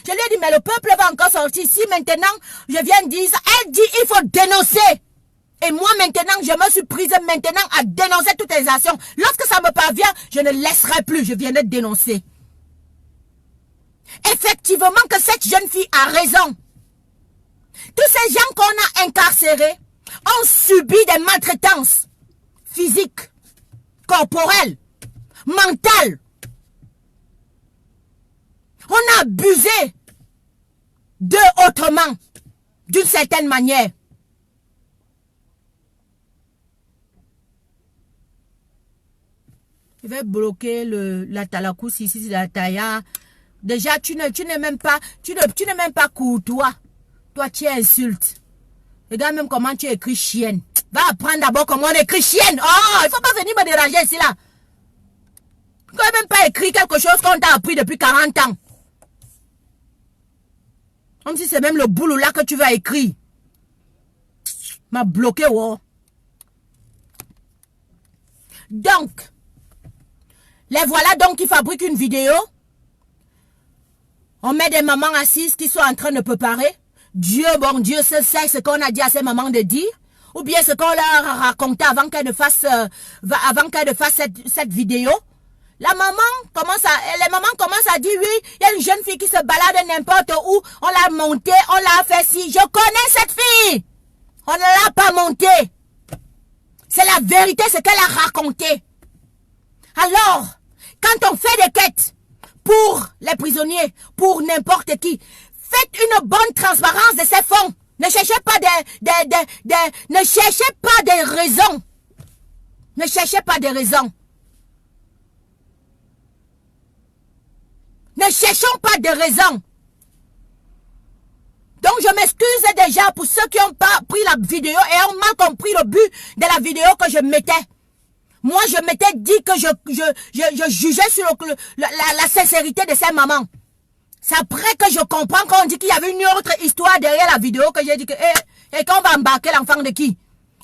Je lui ai dit, mais le peuple va encore sortir. Si maintenant, je viens dire ça, elle dit, il faut dénoncer. Et moi, maintenant, je me suis prise maintenant à dénoncer toutes les actions. Lorsque ça me parvient, je ne laisserai plus. Je viens de dénoncer. Effectivement que cette jeune fille a raison. Tous ces gens qu'on a incarcérés ont subi des maltraitances physiques, corporelles, mentales. On a abusé d'eux autrement, d'une certaine manière. Je vais bloquer la Talakous ici, la Taya. Déjà, tu n'es même pas, tu n'es même pas courtois. Toi, tu insultes. Regarde même comment tu écris chienne. Va apprendre d'abord comment on écrit chienne. Oh, il faut pas venir me déranger ici là. Tu n'as même pas écrit quelque chose qu'on t'a appris depuis 40 ans. Comme si c'est même le boulot là que tu vas écrire. M'a bloqué, oh. Donc, les voilà donc qui fabriquent une vidéo. On met des mamans assises qui sont en train de préparer. Dieu, bon Dieu, sait ce qu'on a dit à ces mamans de dire. Ou bien ce qu'on leur a raconté avant qu'elles ne fassent, cette vidéo. Les mamans commencent à dire, oui, il y a une jeune fille qui se balade n'importe où. On l'a montée, on l'a fait ci. Je connais cette fille. On ne l'a pas montée. C'est la vérité, ce qu'elle a raconté. Alors, quand on fait des quêtes pour les prisonniers, pour n'importe qui, faites une bonne transparence de ces fonds. Ne cherchez pas ne cherchez pas des raisons. Ne cherchez pas des raisons. Ne cherchons pas de raisons. Donc je m'excuse déjà pour ceux qui n'ont pas pris la vidéo et ont mal compris le but de la vidéo que je mettais. Moi, je m'étais dit que je jugeais sur la sincérité de ces mamans. C'est après que je comprends qu'on dit qu'il y avait une autre histoire derrière la vidéo que j'ai dit que, et qu'on va embarquer l'enfant de qui?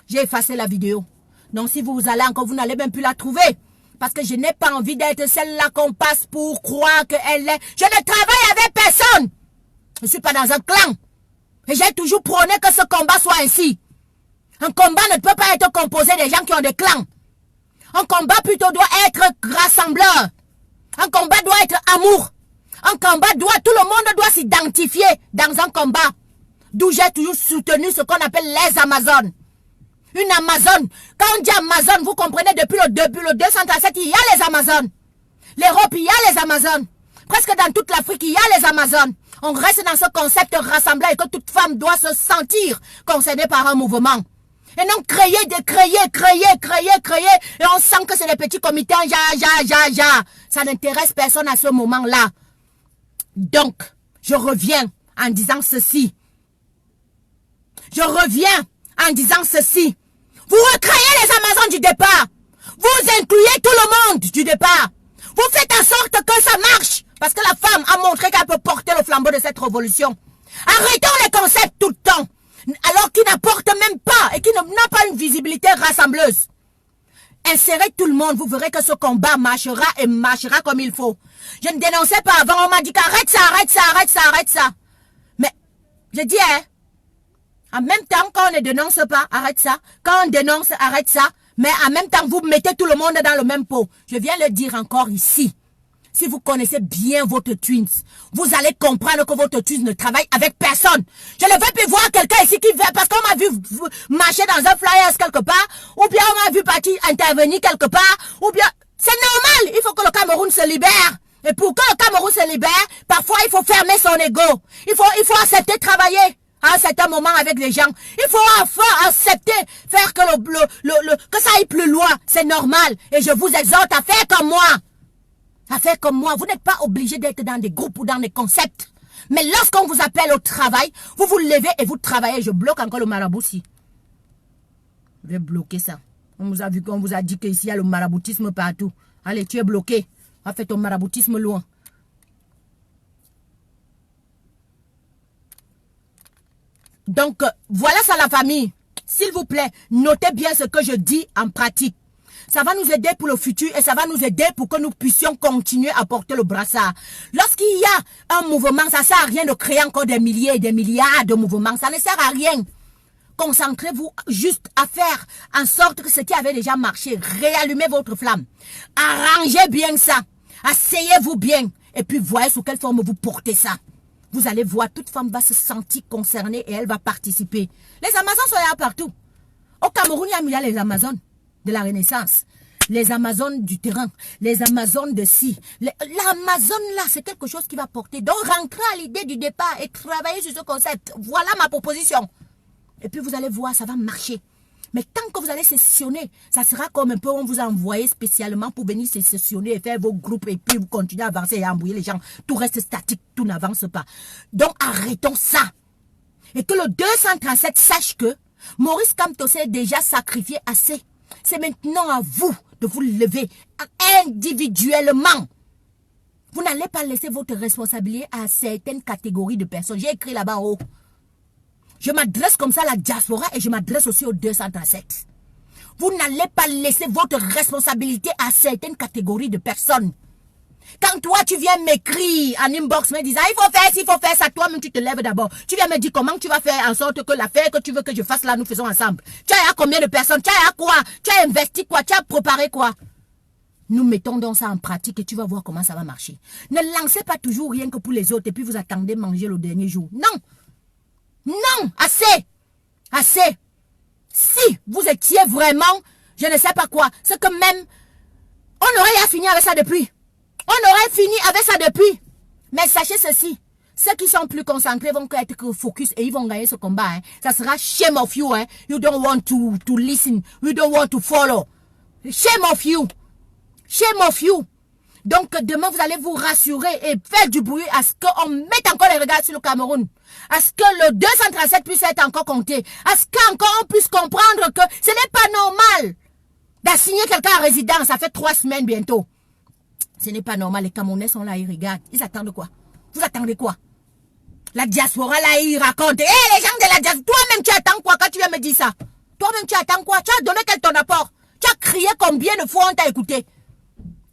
J'ai effacé la vidéo. Donc si vous allez encore, vous n'allez même plus la trouver. Parce que je n'ai pas envie d'être celle-là qu'on passe pour croire qu'elle est. Je ne travaille avec personne. Je ne suis pas dans un clan. Et j'ai toujours prôné que ce combat soit ainsi. Un combat ne peut pas être composé des gens qui ont des clans. Un combat plutôt doit être rassembleur. Un combat doit être amour. Un combat tout le monde doit s'identifier dans un combat. D'où j'ai toujours soutenu ce qu'on appelle les Amazones. Une Amazon. Quand on dit Amazon, vous comprenez, depuis le début, le 237, il y a les Amazones. L'Europe, il y a les Amazones. Presque dans toute l'Afrique, il y a les Amazones. On reste dans ce concept rassemblé et que toute femme doit se sentir concernée par un mouvement. Et non créer, et on sent que c'est des petits comités, ça n'intéresse personne à ce moment-là. Donc, je reviens en disant ceci. Vous recréez les Amazones du départ. Vous incluez tout le monde du départ. Vous faites en sorte que ça marche. Parce que la femme a montré qu'elle peut porter le flambeau de cette révolution. Arrêtons les concepts tout le temps. Alors qu'ils n'apportent même pas et qui n'ont pas une visibilité rassembleuse. Insérez tout le monde, vous verrez que ce combat marchera et marchera comme il faut. Je ne dénonçais pas avant, on m'a dit qu'arrête ça. Mais, je dis, en même temps, quand on ne dénonce pas, arrête ça. Quand on dénonce, arrête ça. Mais en même temps, vous mettez tout le monde dans le même pot. Je viens le dire encore ici. Si vous connaissez bien votre twins, vous allez comprendre que votre twins ne travaille avec personne. Je ne veux plus voir quelqu'un ici qui veut, parce qu'on m'a vu marcher dans un flyers quelque part, ou bien on m'a vu partir intervenir quelque part, ou bien... C'est normal, il faut que le Cameroun se libère. Et pour que le Cameroun se libère, parfois il faut fermer son ego. Il faut accepter de travailler à un certain moment avec les gens. Il faut enfin accepter, faire que, que ça aille plus loin. C'est normal. Et je vous exhorte à faire comme moi. Vous n'êtes pas obligé d'être dans des groupes ou dans des concepts. Mais lorsqu'on vous appelle au travail, vous vous levez et vous travaillez. Je bloque encore le marabout-ci. Je vais bloquer ça. On vous a vu qu'on vous a dit qu'ici il y a le maraboutisme partout. Allez, tu es bloqué. Va faire ton maraboutisme loin. Donc, voilà ça la famille. S'il vous plaît, notez bien ce que je dis en pratique. Ça va nous aider pour le futur et ça va nous aider pour que nous puissions continuer à porter le brassard. Lorsqu'il y a un mouvement, ça ne sert à rien de créer encore des milliers et des milliards de mouvements. Ça ne sert à rien. Concentrez-vous juste à faire en sorte que ce qui avait déjà marché, réallumez votre flamme. Arrangez bien ça. Asseyez-vous bien. Et puis voyez sous quelle forme vous portez ça. Vous allez voir, toute femme va se sentir concernée et elle va participer. Les Amazones sont là partout. Au Cameroun, il y a les Amazones de la Renaissance, les Amazones du terrain, les Amazones de ci. L'Amazone là, c'est quelque chose qui va porter. Donc, rentrez à l'idée du départ et travaillez sur ce concept. Voilà ma proposition. Et puis, vous allez voir, ça va marcher. Mais tant que vous allez sessionner, ça sera comme un peu, on vous a envoyé spécialement pour venir sessionner et faire vos groupes et puis vous continuez à avancer et à embrouiller les gens. Tout reste statique, tout n'avance pas. Donc, arrêtons ça. Et que le 237 sache que Maurice Kamto s'est déjà sacrifié assez. C'est maintenant à vous de vous lever individuellement. Vous n'allez pas laisser votre responsabilité à certaines catégories de personnes. J'ai écrit là-bas en haut. Je m'adresse comme ça à la diaspora et je m'adresse aussi au 237. Vous n'allez pas laisser votre responsabilité à certaines catégories de personnes. Quand toi, tu viens m'écrire en inbox, me disant, il faut faire ça, toi-même, tu te lèves d'abord. Tu viens me dire comment tu vas faire en sorte que l'affaire que tu veux que je fasse là, nous faisons ensemble. Tu as combien de personnes? Tu as quoi? Tu as investi quoi? Tu as préparé quoi? Nous mettons donc ça en pratique et tu vas voir comment ça va marcher. Ne lancez pas toujours rien que pour les autres et puis vous attendez manger le dernier jour. Non! Non! Assez! Si vous étiez vraiment, je ne sais pas quoi, c'est que même, on aurait fini avec ça depuis. On aurait fini avec ça depuis. Mais sachez ceci. Ceux qui sont plus concentrés vont être focus et ils vont gagner ce combat. Hein. Ça sera shame of you. Hein. You don't want to listen. You don't want to follow. Shame of you. Shame of you. Donc demain vous allez vous rassurer et faire du bruit à ce qu'on mette encore les regards sur le Cameroun. À ce que le 237 puisse être encore compté. À ce qu'encore on puisse comprendre que ce n'est pas normal d'assigner quelqu'un à résidence. Ça fait 3 semaines bientôt. Ce n'est pas normal, les Camerounais sont là, ils regardent. Ils attendent quoi? Vous attendez quoi? La diaspora là, ils racontent. Hé, les gens de la diaspora, toi-même tu attends quoi quand tu viens me dire ça? Toi-même tu attends quoi? Tu as donné quel ton apport? Tu as crié combien de fois on t'a écouté?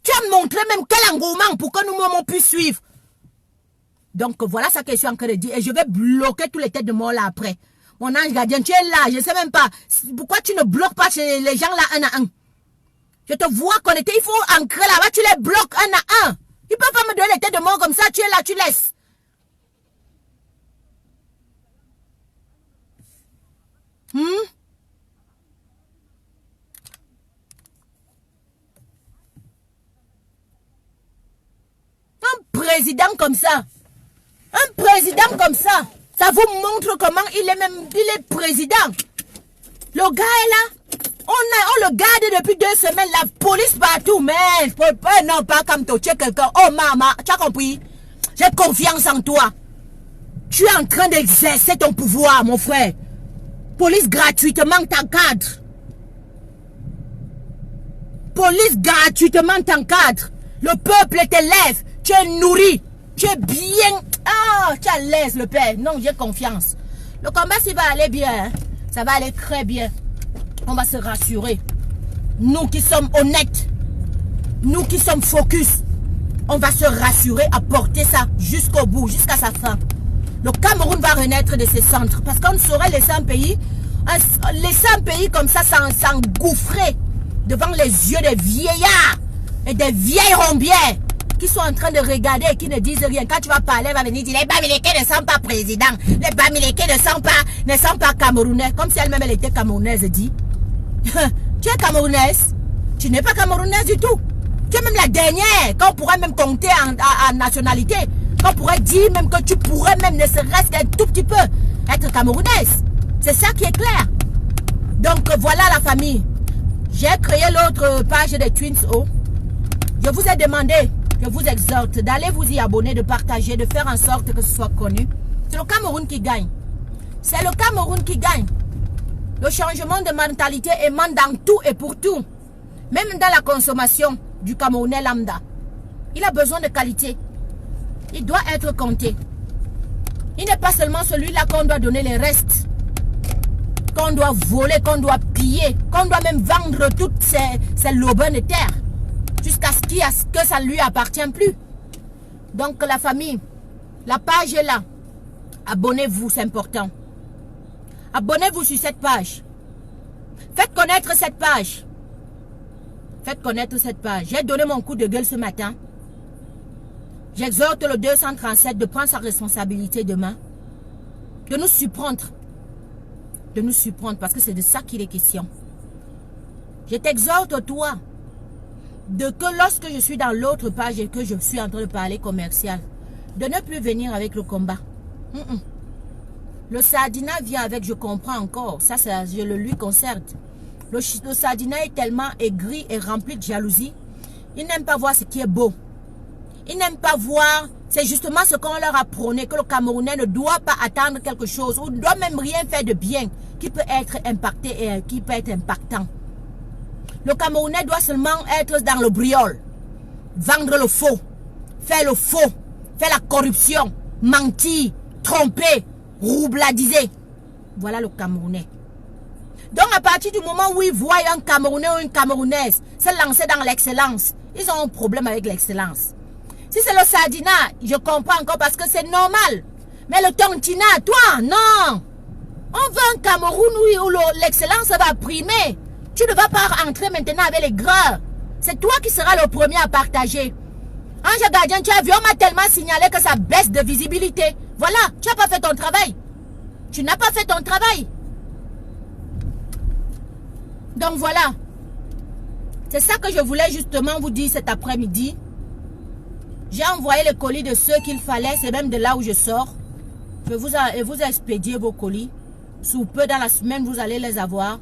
Tu as montré même quel engouement pour que nous puissions suivre. Donc voilà ce que je suis en train de dire. Et je vais bloquer tous les têtes de mort là après. Mon ange gardien, tu es là, je ne sais même pas. Pourquoi tu ne bloques pas chez les gens là un à un? Je te vois connecter, il faut ancrer là-bas, tu les bloques un à un. Ils peuvent pas me donner les têtes de mort comme ça, tu es là, tu laisses. président comme ça. Un président comme ça. Ça vous montre comment il est président. Le gars est là. On le garde depuis 2 semaines. La police partout. Mais non, pas comme toi. Tu es quelqu'un. Oh maman, tu as compris? J'ai confiance en toi. Tu es en train d'exercer ton pouvoir, mon frère. Police gratuitement t'encadre. Police gratuitement t'encadre. Le peuple t'élève. Tu es nourri. Tu es bien. Ah, tu es à l'aise, le père. Non, j'ai confiance. Le combat, ça va aller bien. Hein? Ça va aller très bien. On va se rassurer. Nous qui sommes honnêtes. Nous qui sommes focus. On va se rassurer à porter ça jusqu'au bout, jusqu'à sa fin. Le Cameroun va renaître de ses centres. Parce qu'on ne saurait laisser un pays comme ça s'engouffrer devant les yeux des vieillards et des vieilles rombières qui sont en train de regarder et qui ne disent rien. Quand tu vas parler, elle va venir dire les Bamileke ne sont pas présidents. Les Bamileke ne sont pas camerounais. Comme si elle-même elle était camerounaise, dit. Tu es camerounaise. Tu n'es pas camerounaise du tout. Tu es même la dernière qu'on pourrait même compter en nationalité. Qu'on pourrait dire même que tu pourrais même ne serait-ce qu'un tout petit peu être camerounaise. C'est ça qui est clair. Donc voilà la famille. J'ai créé l'autre page des Twins O. Je vous ai demandé, je vous exhorte d'aller vous y abonner, de partager, de faire en sorte que ce soit connu. C'est le Cameroun qui gagne. C'est le Cameroun qui gagne. Le changement de mentalité émane dans tout et pour tout. Même dans la consommation du Camerounais lambda. Il a besoin de qualité. Il doit être compté. Il n'est pas seulement celui-là qu'on doit donner les restes. Qu'on doit voler, qu'on doit piller. Qu'on doit même vendre toutes ces lobins de terre. Jusqu'à ce que ça ne lui appartient plus. Donc la famille, la page est là. Abonnez-vous, c'est important. Abonnez-vous sur cette page. Faites connaître cette page. Faites connaître cette page. J'ai donné mon coup de gueule ce matin. J'exhorte le 237 de prendre sa responsabilité demain. De nous surprendre. De nous surprendre parce que c'est de ça qu'il est question. Je t'exhorte toi. De que lorsque je suis dans l'autre page et que je suis en train de parler commercial. De ne plus venir avec le combat. Le Sardina vient avec, je comprends encore. Ça, je le lui concerne. Le Sardina est tellement aigri et rempli de jalousie. Il n'aime pas voir ce qui est beau. Il n'aime pas voir, c'est justement ce qu'on leur a prôné, que le Camerounais ne doit pas attendre quelque chose, ou ne doit même rien faire de bien, qui peut être impacté et qui peut être impactant. Le Camerounais doit seulement être dans le briol, vendre le faux, faire la corruption, mentir, tromper, roubladiser. Voilà le Camerounais. Donc à partir du moment où ils voient un Camerounais ou une Camerounaise se lancer dans l'excellence, ils ont un problème avec l'excellence. Si c'est le Sardina, je comprends encore parce que c'est normal. Mais le Tontina, toi, non. On veut un Cameroun où l'excellence va primer. Tu ne vas pas entrer maintenant avec les gras. C'est toi qui seras le premier à partager. Ange Gardien, tu as vu, on m'a tellement signalé que ça baisse de visibilité. Voilà, tu n'as pas fait ton travail. Tu n'as pas fait ton travail. Donc voilà. C'est ça que je voulais justement vous dire cet après-midi. J'ai envoyé le colis de ceux qu'il fallait. C'est même de là où je sors. Je vous ai expédié vos colis. Sous peu dans la semaine, vous allez les avoir.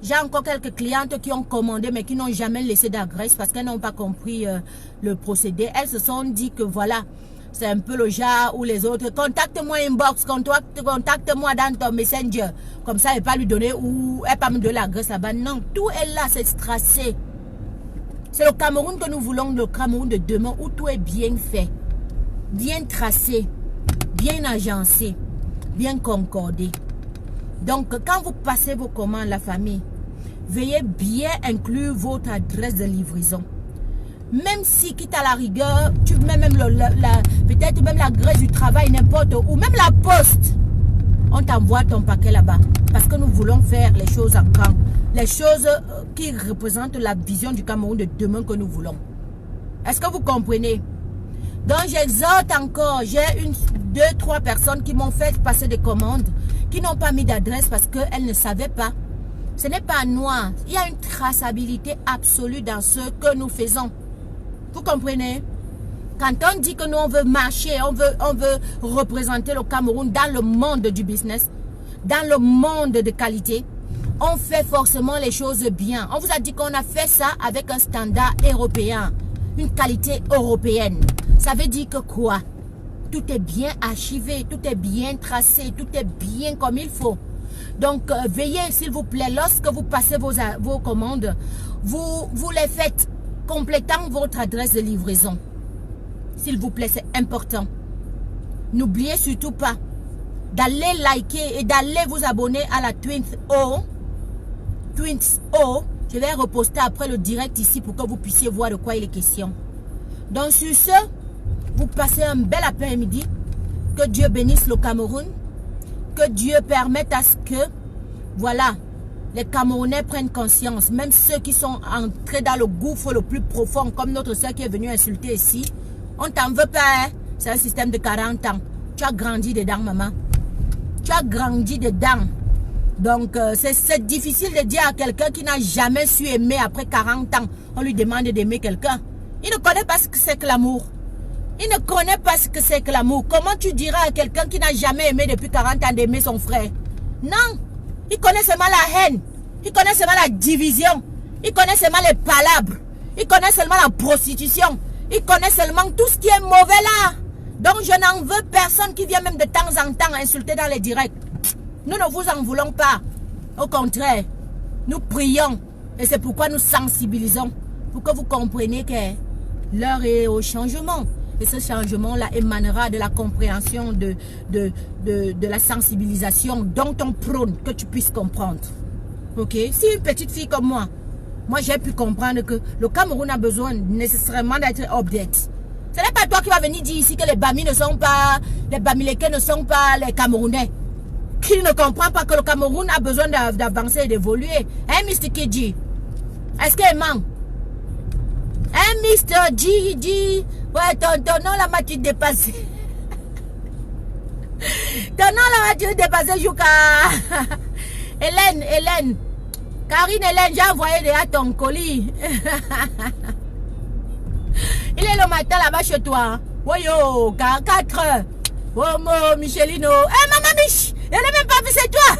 J'ai encore quelques clientes qui ont commandé mais qui n'ont jamais laissé d'adresse parce qu'elles n'ont pas compris le procédé. Elles se sont dit que voilà, c'est un peu le genre où les autres. Contacte-moi inbox, contacte-moi dans ton messenger. Comme ça, elle ne va pas lui donner ou elle ne va pas me donner l'adresse là-bas. Non, tout est là, c'est tracé. C'est le Cameroun que nous voulons, le Cameroun de demain où tout est bien fait, bien tracé, bien agencé, bien concordé. Donc, quand vous passez vos commandes, la famille, veuillez bien inclure votre adresse de livraison. Même si, quitte à la rigueur, tu mets même peut-être même l'adresse du travail, n'importe où, même la poste, on t'envoie ton paquet là-bas. Parce que nous voulons faire les choses en grand. Les choses qui représentent la vision du Cameroun de demain que nous voulons. Est-ce que vous comprenez? Donc j'exhorte encore, j'ai 2, 3 personnes qui m'ont fait passer des commandes, qui n'ont pas mis d'adresse parce qu'elles ne savaient pas. Ce n'est pas noir. Il y a une traçabilité absolue dans ce que nous faisons. Vous comprenez? Quand on dit que nous, on veut marcher, on veut représenter le Cameroun dans le monde du business, dans le monde de qualité, on fait forcément les choses bien. On vous a dit qu'on a fait ça avec un standard européen, une qualité européenne. Ça veut dire que quoi? Tout est bien archivé, tout est bien tracé, tout est bien comme il faut. Donc, veillez s'il vous plaît, lorsque vous passez vos commandes, vous les faites complétant votre adresse de livraison. S'il vous plaît, c'est important. N'oubliez surtout pas d'aller liker et d'aller vous abonner à la Twins O. Twins O. Je vais reposter après le direct ici pour que vous puissiez voir de quoi il est question. Donc, sur ce, vous passez un bel après-midi. Que Dieu bénisse le Cameroun. Que Dieu permette à ce que, voilà, les Camerounais prennent conscience. Même ceux qui sont entrés dans le gouffre le plus profond, comme notre soeur qui est venue insulter ici. On t'en veut pas, hein? C'est un système de 40 ans. Tu as grandi dedans, maman. Tu as grandi dedans. Donc, c'est difficile de dire à quelqu'un qui n'a jamais su aimer après 40 ans. On lui demande d'aimer quelqu'un. Il ne connaît pas ce que c'est que l'amour. Il ne connaît pas ce que c'est que l'amour. Comment tu diras à quelqu'un qui n'a jamais aimé depuis 40 ans d'aimer son frère? Non. Il connaît seulement la haine. Il connaît seulement la division. Il connaît seulement les palabres. Il connaît seulement la prostitution. Il connaît seulement tout ce qui est mauvais là. Donc, je n'en veux personne qui vient même de temps en temps insulter dans les directs. Nous ne vous en voulons pas. Au contraire, nous prions. Et c'est pourquoi nous sensibilisons. Pour que vous compreniez que l'heure est au changement. Et ce changement-là émanera de la compréhension, de la sensibilisation dont on prône que tu puisses comprendre. Ok? Si une petite fille comme moi j'ai pu comprendre que le Cameroun a besoin nécessairement d'être update. Ce n'est pas toi qui vas venir dire ici que les Bami ne sont pas, les Bamileke ne sont pas les Camerounais. Qui ne comprend pas que le Cameroun a besoin d'avancer et d'évoluer. Hein, Mr. Kidji? Est-ce qu'il ment? Hein, Mr. G? Ouais, ton nom là m'a-tu dépassé? Ton nom là m'a-tu dépassé, Yuka? Hélène. Karine Hélène, j'ai envoyé déjà ton colis. Il est le matin là-bas chez toi. Oui, yo, 4 heures. Oh, Michelino. Eh, maman Mich, elle n'a même pas vu, c'est toi.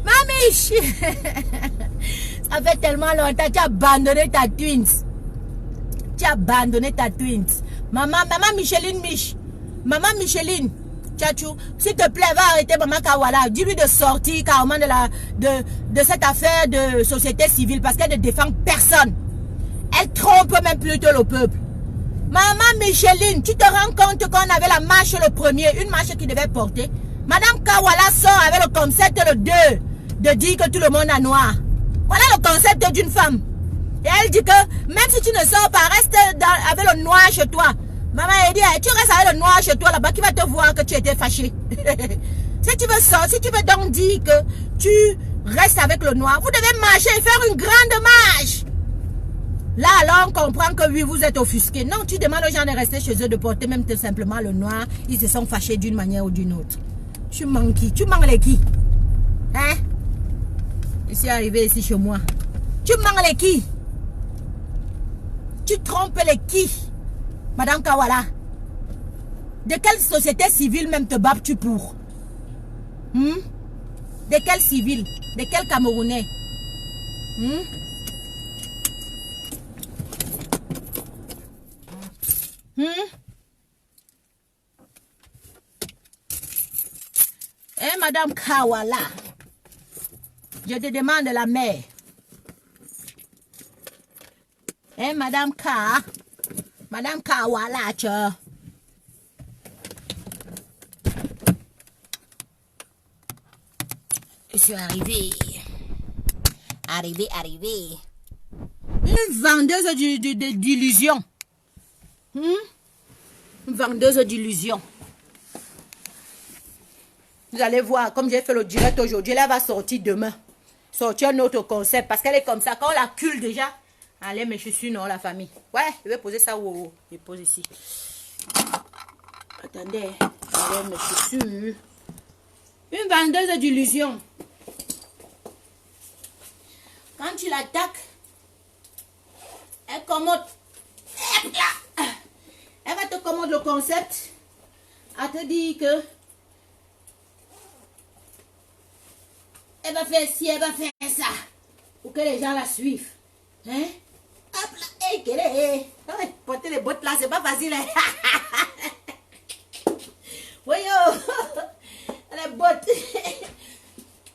Mamie, ça fait tellement longtemps, tu as abandonné ta twins. Tu as abandonné ta twins. Maman Micheline Mich. Maman Micheline. Tchachou, s'il te plaît, va arrêter Maman Kawala. Dis-lui de sortir carrément de cette affaire de société civile parce qu'elle ne défend personne. Elle trompe même plutôt le peuple. Maman Micheline, tu te rends compte qu'on avait la marche le premier, une marche qui devait porter. Madame Kawala sort avec le concept le 2 de dire que tout le monde a noir. Voilà le concept d'une femme. Et elle dit que même si tu ne sors pas, reste avec le noir chez toi. Maman, elle dit, tu restes avec le noir chez toi là-bas qui va te voir que tu étais fâché. Si tu veux sortir, si tu veux donc dire que tu restes avec le noir, vous devez marcher et faire une grande marche. Là, alors, on comprend que oui, vous êtes offusqué. Non, tu demandes aux gens de rester chez eux, de porter même tout simplement le noir. Ils se sont fâchés d'une manière ou d'une autre. Tu manques qui? Tu manques les qui? Hein? Je suis arrivé ici chez moi. Tu manques les qui? Tu trompes les qui? Madame Kawala, de quelle société civile même te bats-tu pour? De quel civil? De quel Camerounais? Eh, Madame Kawala, je te demande la mère. Eh, Madame Kawala, tu. Je suis arrivée. Arrivée. Une vendeuse d'illusions. Une vendeuse d'illusions. Vous allez voir, comme j'ai fait le direct aujourd'hui, elle va sortir demain. Sortir un autre concept. Parce qu'elle est comme ça. Quand on la cule déjà. Allez, mes chaussures, non, la famille. Ouais, je vais poser ça où? Je pose ici. Attendez. Allez, mes chaussures. Une vendeuse d'illusions. Quand tu l'attaques, elle commande. Elle va te commander le concept. Elle te dit que elle va faire ci, elle va faire ça. Pour que les gens la suivent. Hein? Hop là. Hey, quelle est? Porter les bottes là, c'est pas facile. Hein? Voyons. Les bottes.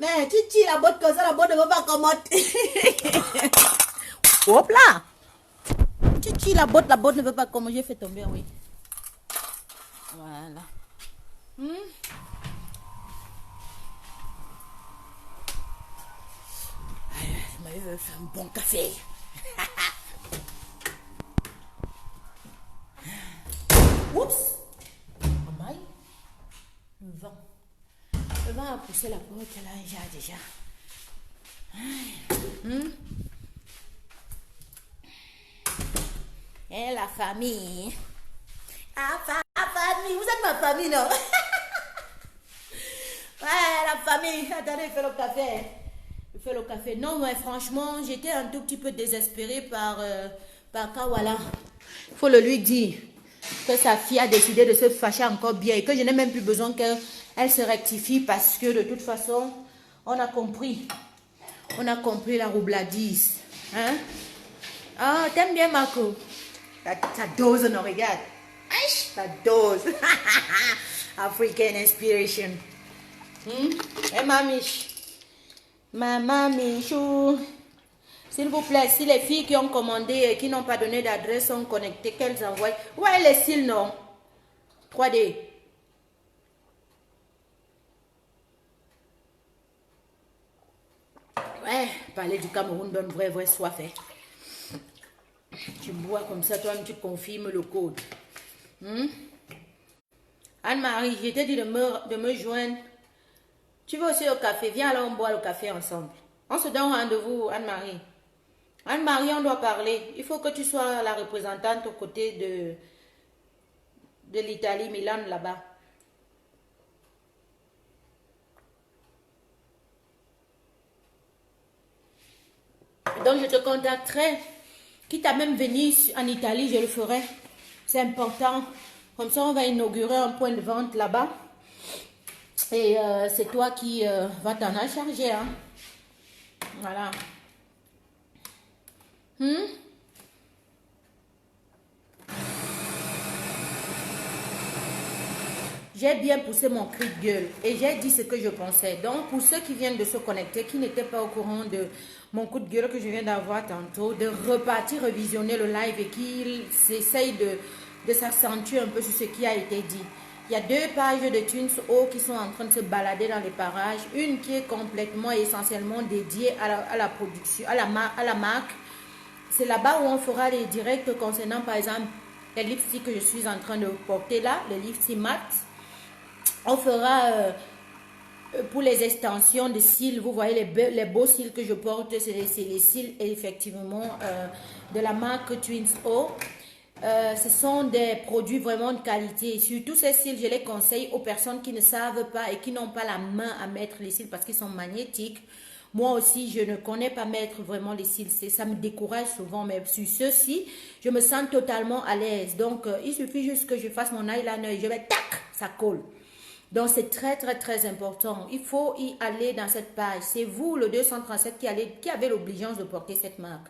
Mais tu tires la botte comme ça, la botte ne va pas commander. Hop là. Tu tires la botte ne veut pas commander. J'ai fait tomber, oui. Voilà. Je m'avais fait un bon café. Oups. Maman. Le vent. Le vent a poussé la porte là, déjà. Et la famille. La famille. Vous êtes ma famille, non? Ouais, la famille. Attendez, fais le café. Fais le café. Non, mais franchement, j'étais un tout petit peu désespérée par Kawala. Il faut le lui dire que sa fille a décidé de se fâcher encore bien et que je n'ai même plus besoin qu'elle se rectifie parce que de toute façon, on a compris. On a compris la roubladise. Hein? Ah, t'aimes bien Marco? Ta dose, non, regarde. Ta dose. African inspiration. Et Maman Michou. S'il vous plaît, si les filles qui ont commandé et qui n'ont pas donné d'adresse sont connectées, qu'elles envoient. Ouais, les cils, non. 3D. Ouais, parler du Cameroun donne vraie soif. Hein. Tu bois comme ça, toi, tu confirmes le code. Anne-Marie, je t'ai dit de me joindre. Tu veux aussi au café? Viens alors, on boit le café ensemble. On se donne rendez-vous, Anne-Marie. Anne-Marie, on doit parler. Il faut que tu sois la représentante aux côtés de l'Italie, Milan, là-bas. Donc, je te contacterai. Quitte à même venir en Italie, je le ferai. C'est important. Comme ça, on va inaugurer un point de vente là-bas. Et c'est toi qui vas t'en charger. Hein? Voilà. J'ai bien poussé mon cri de gueule et j'ai dit ce que je pensais. Donc, pour ceux qui viennent de se connecter, qui n'étaient pas au courant de mon coup de gueule que je viens d'avoir tantôt, de repartir revisionner le live et qu'ils essayent de s'accentuer un peu sur ce qui a été dit. Il y a 2 pages de Tunes O qui sont en train de se balader dans les parages. Une qui est complètement et essentiellement dédiée à la production, à la marque. C'est là-bas où on fera les directs concernant par exemple les lipsticks que je suis en train de porter là, les lipsticks mat. On fera pour les extensions de cils, vous voyez les beaux cils que je porte, c'est les cils effectivement de la marque Twins O. Ce sont des produits vraiment de qualité. Surtout ces cils, je les conseille aux personnes qui ne savent pas et qui n'ont pas la main à mettre les cils parce qu'ils sont magnétiques. Moi aussi, je ne connais pas mettre vraiment les cils. Ça me décourage souvent, mais sur ceux-ci, je me sens totalement à l'aise. Donc, il suffit juste que je fasse mon eyeliner et je vais, tac, ça colle. Donc, c'est très important. Il faut y aller dans cette page. C'est vous, le 237, qui avez l'obligeance de porter cette marque.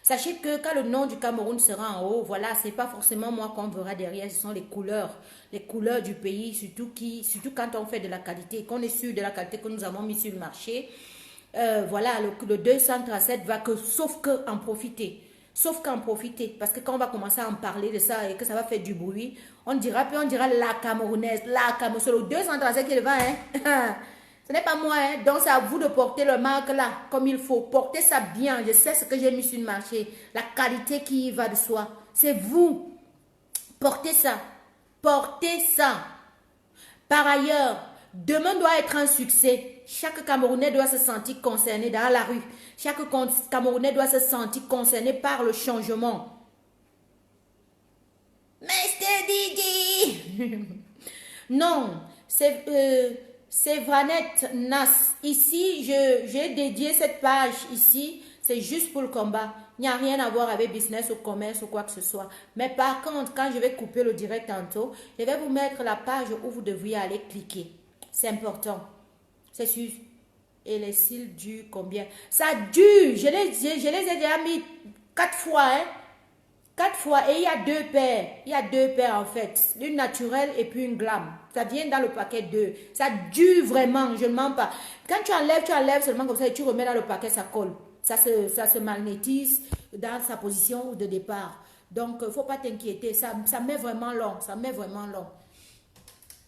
Sachez que quand le nom du Cameroun sera en haut, voilà, c'est pas forcément moi qu'on verra derrière, ce sont les couleurs du pays, surtout quand on fait de la qualité, qu'on est sûr de la qualité que nous avons mis sur le marché. Voilà, le 237 va que, sauf qu'en profiter. Sauf qu'en profiter, parce que quand on va commencer à en parler de ça et que ça va faire du bruit, on dira la Camerounaise, c'est le 237 qui est devant, hein. Ce n'est pas moi, hein. Donc c'est à vous de porter le marque là, comme il faut. Portez ça bien, je sais ce que j'ai mis sur le marché, la qualité qui y va de soi. C'est vous. Portez ça. Portez ça. Par ailleurs, demain doit être un succès. Chaque Camerounais doit se sentir concerné dans la rue. Chaque Camerounais doit se sentir concerné par le changement. Mr. Didi. Non, c'est Vanette Nas. Ici, j'ai dédié cette page ici. C'est juste pour le combat. Il n'y a rien à voir avec business ou commerce ou quoi que ce soit. Mais par contre, quand je vais couper le direct tantôt, je vais vous mettre la page où vous devriez aller cliquer. C'est important. C'est sûr. Et les cils durent combien? Ça dure. Je les ai déjà mis 4 fois. Hein? 4 fois. Et il y a 2 paires. Il y a 2 paires en fait. Une naturelle et puis une glam. Ça vient dans le paquet 2. Ça dure vraiment. Je ne mens pas. Quand tu enlèves seulement comme ça et tu remets dans le paquet, ça colle. Ça se magnétise dans sa position de départ. Donc, il ne faut pas t'inquiéter. Ça met vraiment long. Ça met vraiment long.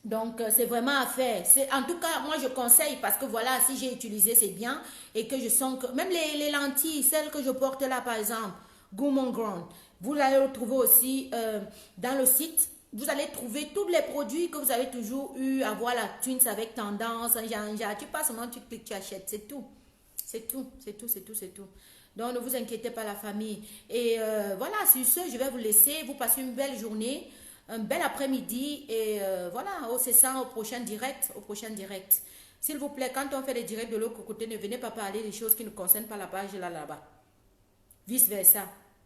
Donc, c'est vraiment à faire. En tout cas, moi, je conseille parce que voilà, si j'ai utilisé, c'est bien. Et que je sens que... Même les lentilles, celles que je porte là, par exemple, Gourmand Ground, vous allez retrouver aussi dans le site. Vous allez trouver tous les produits que vous avez toujours eu à voir la Twins avec tendance. Tu passes seulement, tu cliques, tu achètes. C'est tout. C'est tout. Donc, ne vous inquiétez pas, la famille. Et voilà, sur ce, je vais vous laisser. Vous passez une belle journée. Un bel après-midi et voilà, c'est ça au prochain direct, S'il vous plaît, quand on fait des directs de l'autre côté, ne venez pas parler des choses qui ne concernent pas la page là-bas. Vice versa.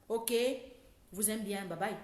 Ok? Je vous aime bien. Bye bye.